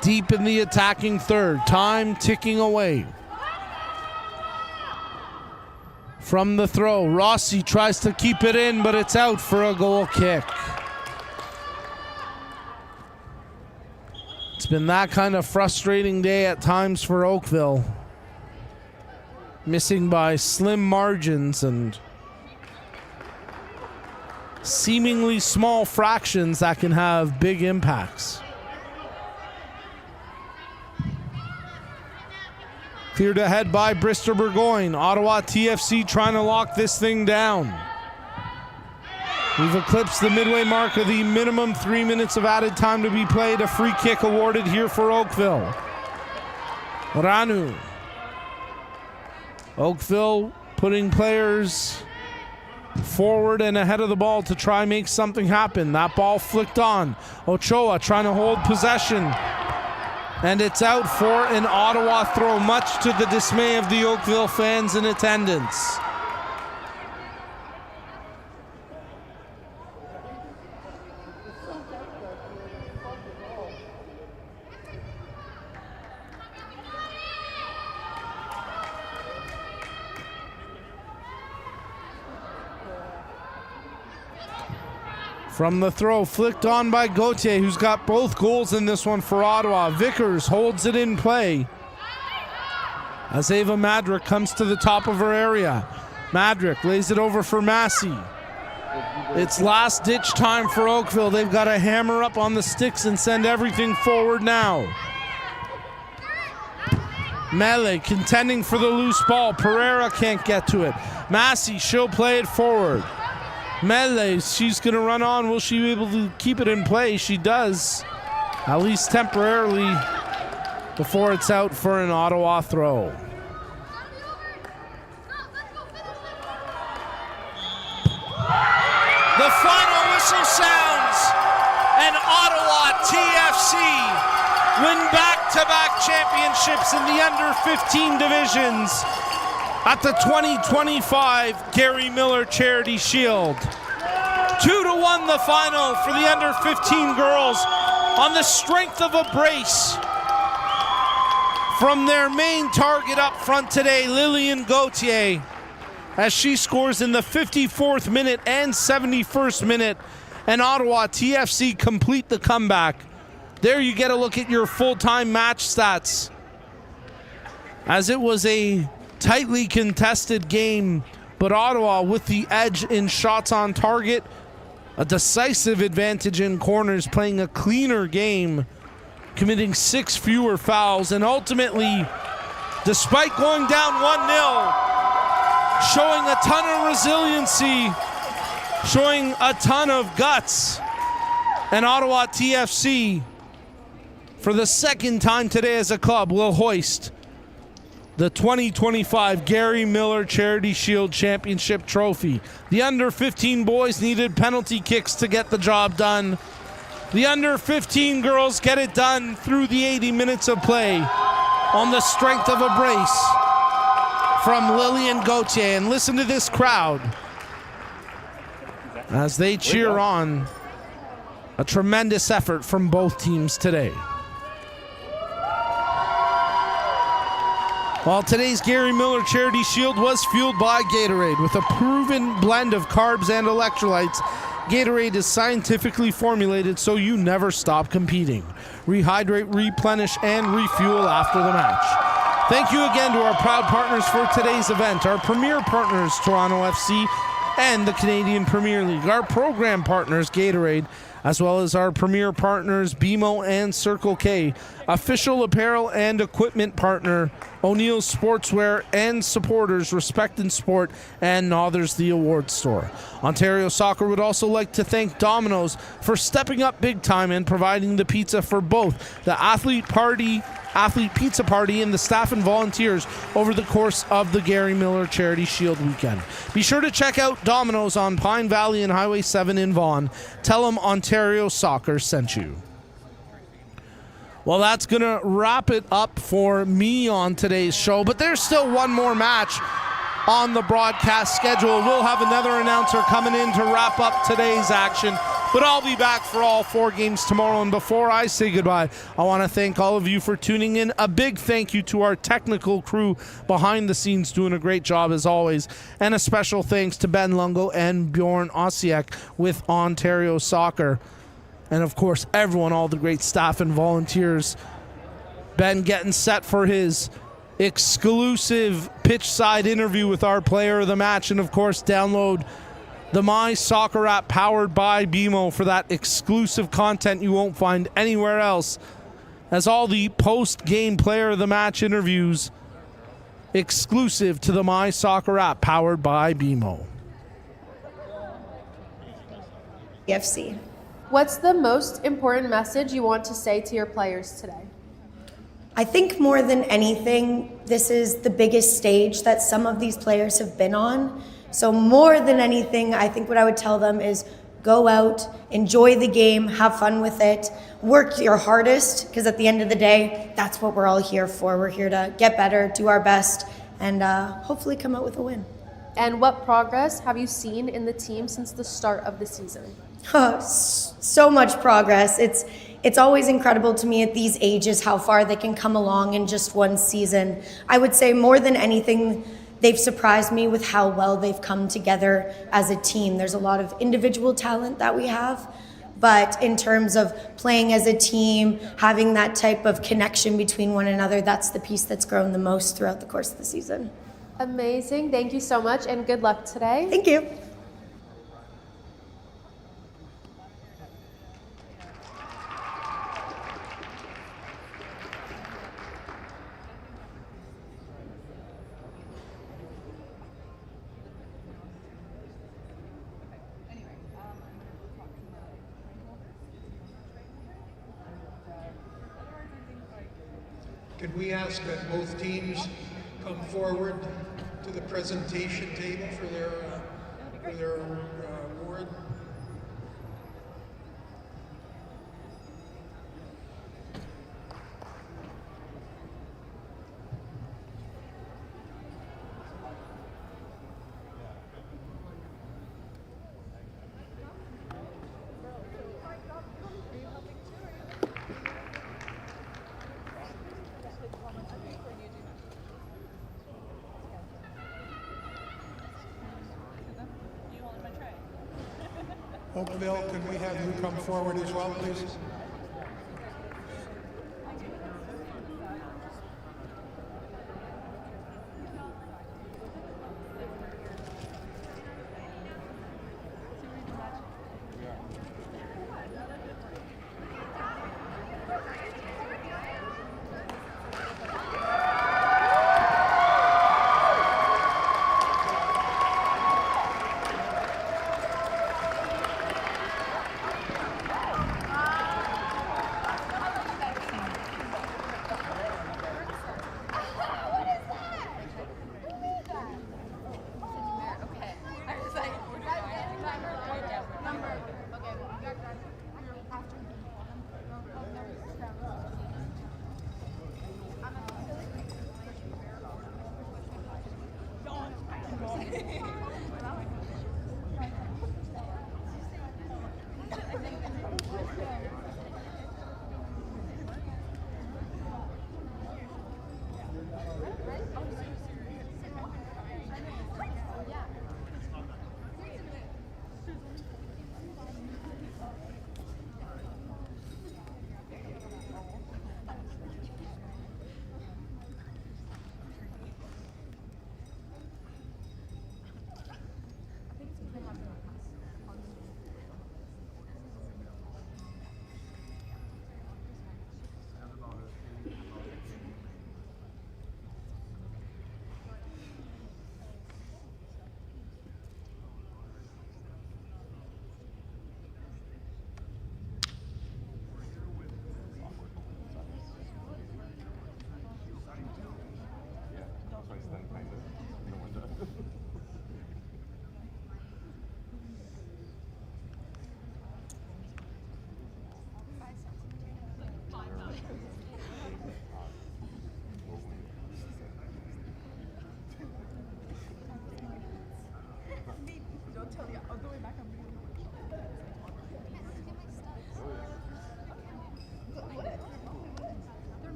Deep in the attacking third. Time ticking away. From the throw, Rossi tries to keep it in, but it's out for a goal kick. It's been that kind of frustrating day at times for Oakville. Missing by slim margins and seemingly small fractions that can have big impacts. Cleared ahead by Bristol Burgoyne. Ottawa TFC trying to lock this thing down. We've eclipsed the midway mark of the minimum 3 minutes of added time to be played. A free kick awarded here for Oakville. Ranu. Oakville putting players forward and ahead of the ball to try and make something happen. That ball flicked on. Ochoa trying to hold possession. And it's out for an Ottawa throw, much to the dismay of the Oakville fans in attendance. From the throw, flicked on by Gauthier, who's got both goals in this one for Ottawa. Vickers holds it in play as Ava Madrick comes to the top of her area. Madrick lays it over for Massey. It's last-ditch time for Oakville. They've got to hammer up on the sticks and send everything forward now. Mele contending for the loose ball. Pereira can't get to it. Massey, she'll play it forward. Mele, she's going to run on. Will she be able to keep it in play? She does, at least temporarily, before it's out for an Ottawa throw. The final whistle sounds, and Ottawa TFC win back-to-back championships in the under-15 divisions at the 2025 Gary Miller Charity Shield. 2-1 the final for the under-15 girls on the strength of a brace from their main target up front today, Lillian Gauthier, as she scores in the 54th minute and 71st minute, and Ottawa TFC complete the comeback. There you get a look at your full-time match stats, as it was a tightly contested game, but Ottawa with the edge in shots on target, a decisive advantage in corners, playing a cleaner game, committing 6 fewer fouls, and ultimately, despite going down 1-0, showing a ton of resiliency, showing a ton of guts, and Ottawa TFC, for the second time today as a club, will hoist the 2025 Gary Miller Charity Shield Championship Trophy. The under-15 boys needed penalty kicks to get the job done. The under-15 girls get it done through the 80 minutes of play on the strength of a brace from Lillian Gauthier. And listen to this crowd as they cheer on a tremendous effort from both teams today. While today's Gary Miller Charity Shield was fueled by Gatorade with a proven blend of carbs and electrolytes, Gatorade is scientifically formulated so you never stop competing. Rehydrate, replenish, and refuel after the match. Thank you again to our proud partners for today's event, our premier partners, Toronto FC and the Canadian Premier League, our program partners, Gatorade, as well as our premier partners, BMO and Circle K, official apparel and equipment partner, O'Neill's Sportswear, and supporters, Respect in Sport and Nothers the Awards Store. Ontario Soccer would also like to thank Domino's for stepping up big time and providing the pizza for both the athlete pizza party and the staff and volunteers over the course of the Gary Miller Charity Shield weekend. Be sure to check out Domino's on Pine Valley and Highway 7 in Vaughan. Tell them Ontario Soccer sent you. Well, that's going to wrap it up for me on today's show, but there's still one more match on the broadcast schedule. We'll have another announcer coming in to wrap up today's action, but I'll be back for all 4 games tomorrow. And before I say goodbye, I want to thank all of you for tuning in. A big thank you to our technical crew behind the scenes doing a great job as always, and a special thanks to Ben Lungo and Bjorn Osiek with Ontario Soccer. And of course, everyone, all the great staff and volunteers. Ben getting set for his exclusive pitch side interview with our player of the match. And of course, download the My Soccer app powered by BMO for that exclusive content you won't find anywhere else, as all the post-game player of the match interviews exclusive to the My Soccer app powered by BMO. FC. What's the most important message you want to say to your players today? I think more than anything, this is the biggest stage that some of these players have been on. So more than anything, I think what I would tell them is go out, enjoy the game, have fun with it, work your hardest, because at the end of the day, that's what we're all here for. We're here to get better, do our best, and hopefully come out with a win. And what progress have you seen in the team since the start of the season? So much progress. It's always incredible to me at these ages how far they can come along in just one season. I would say more than anything, they've surprised me with how well they've come together as a team. There's a lot of individual talent that we have, but in terms of playing as a team, having that type of connection between one another, that's the piece that's grown the most throughout the course of the season. Amazing. Thank you so much and good luck today. Thank you. Could we ask that both teams come forward to the presentation table for their award? Oakville, can we have you come forward as well, please?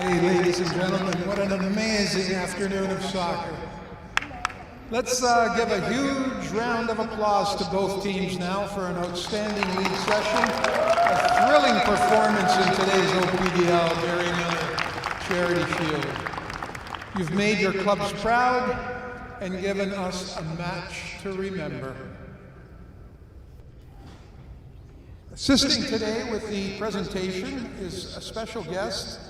Hey, ladies and gentlemen, what an amazing afternoon of soccer. Let's give a huge round of applause to both teams now for an outstanding league session. A thrilling performance in today's OPDL Gary Miller Charity Shield. You've made your clubs proud and given us a match to remember. Assisting today with the presentation is a special guest,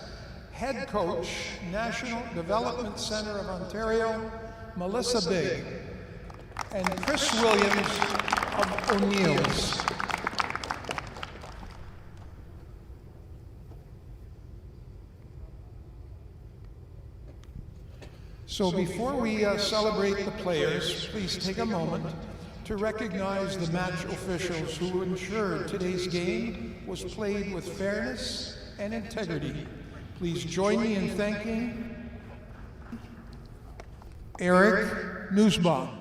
Head Coach, National Development Center of Ontario, Melissa Big, and Chris Williams of O'Neill's. So before we celebrate the players, please take a moment to recognize the match officials who ensured today's game was played with fairness and integrity. Please join me in thanking Eric Nussbaum,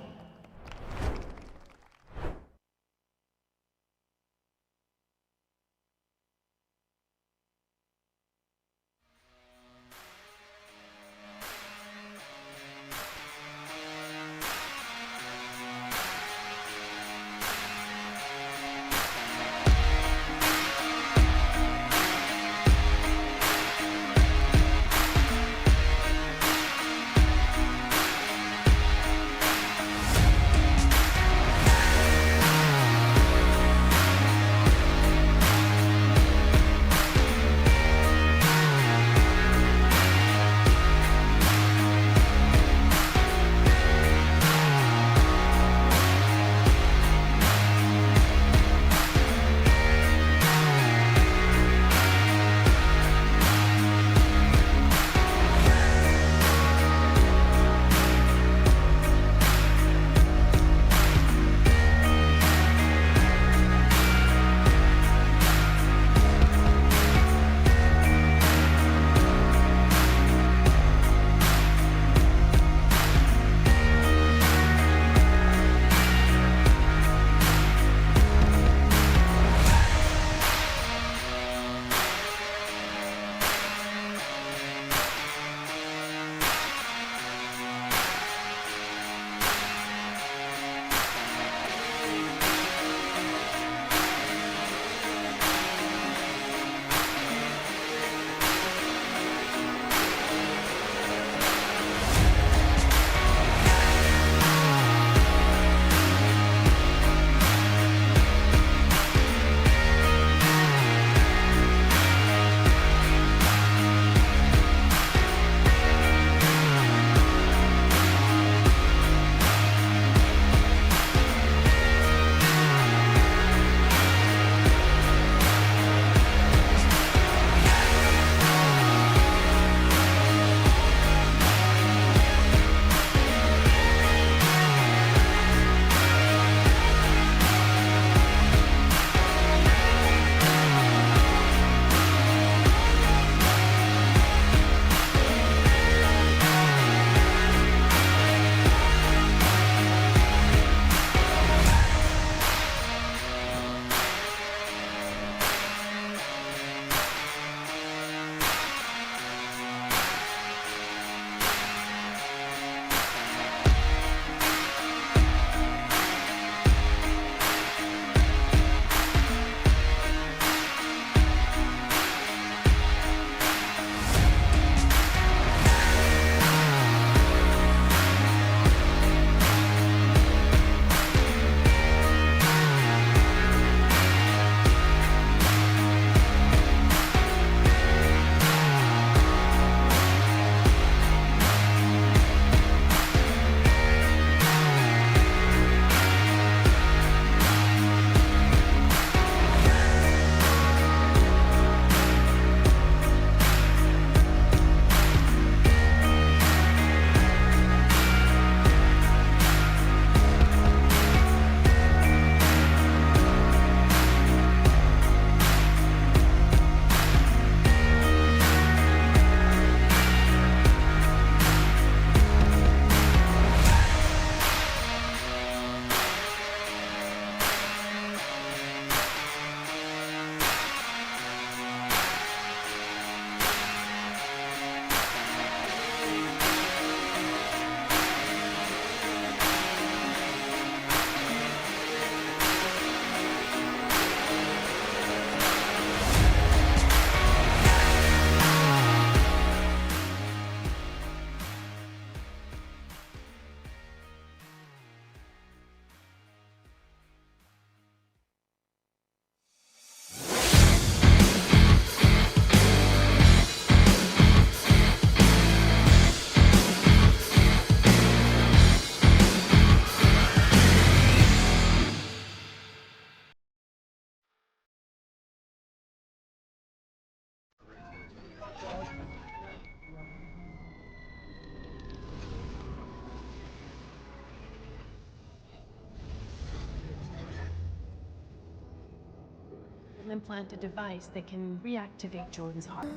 implant a device that can reactivate Jordan's heart.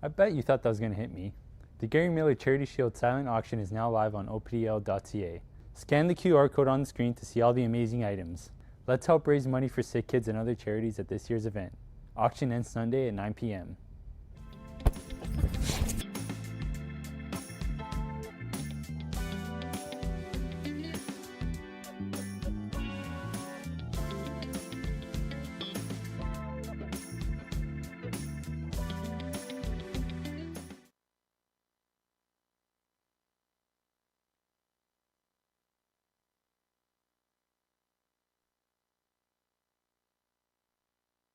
I bet you thought that was going to hit me. The Gary Miller Charity Shield silent auction is now live on opdl.ca. Scan the QR code on the screen to see all the amazing items. Let's help raise money for sick kids and other charities at this year's event. Auction ends Sunday at 9 p.m.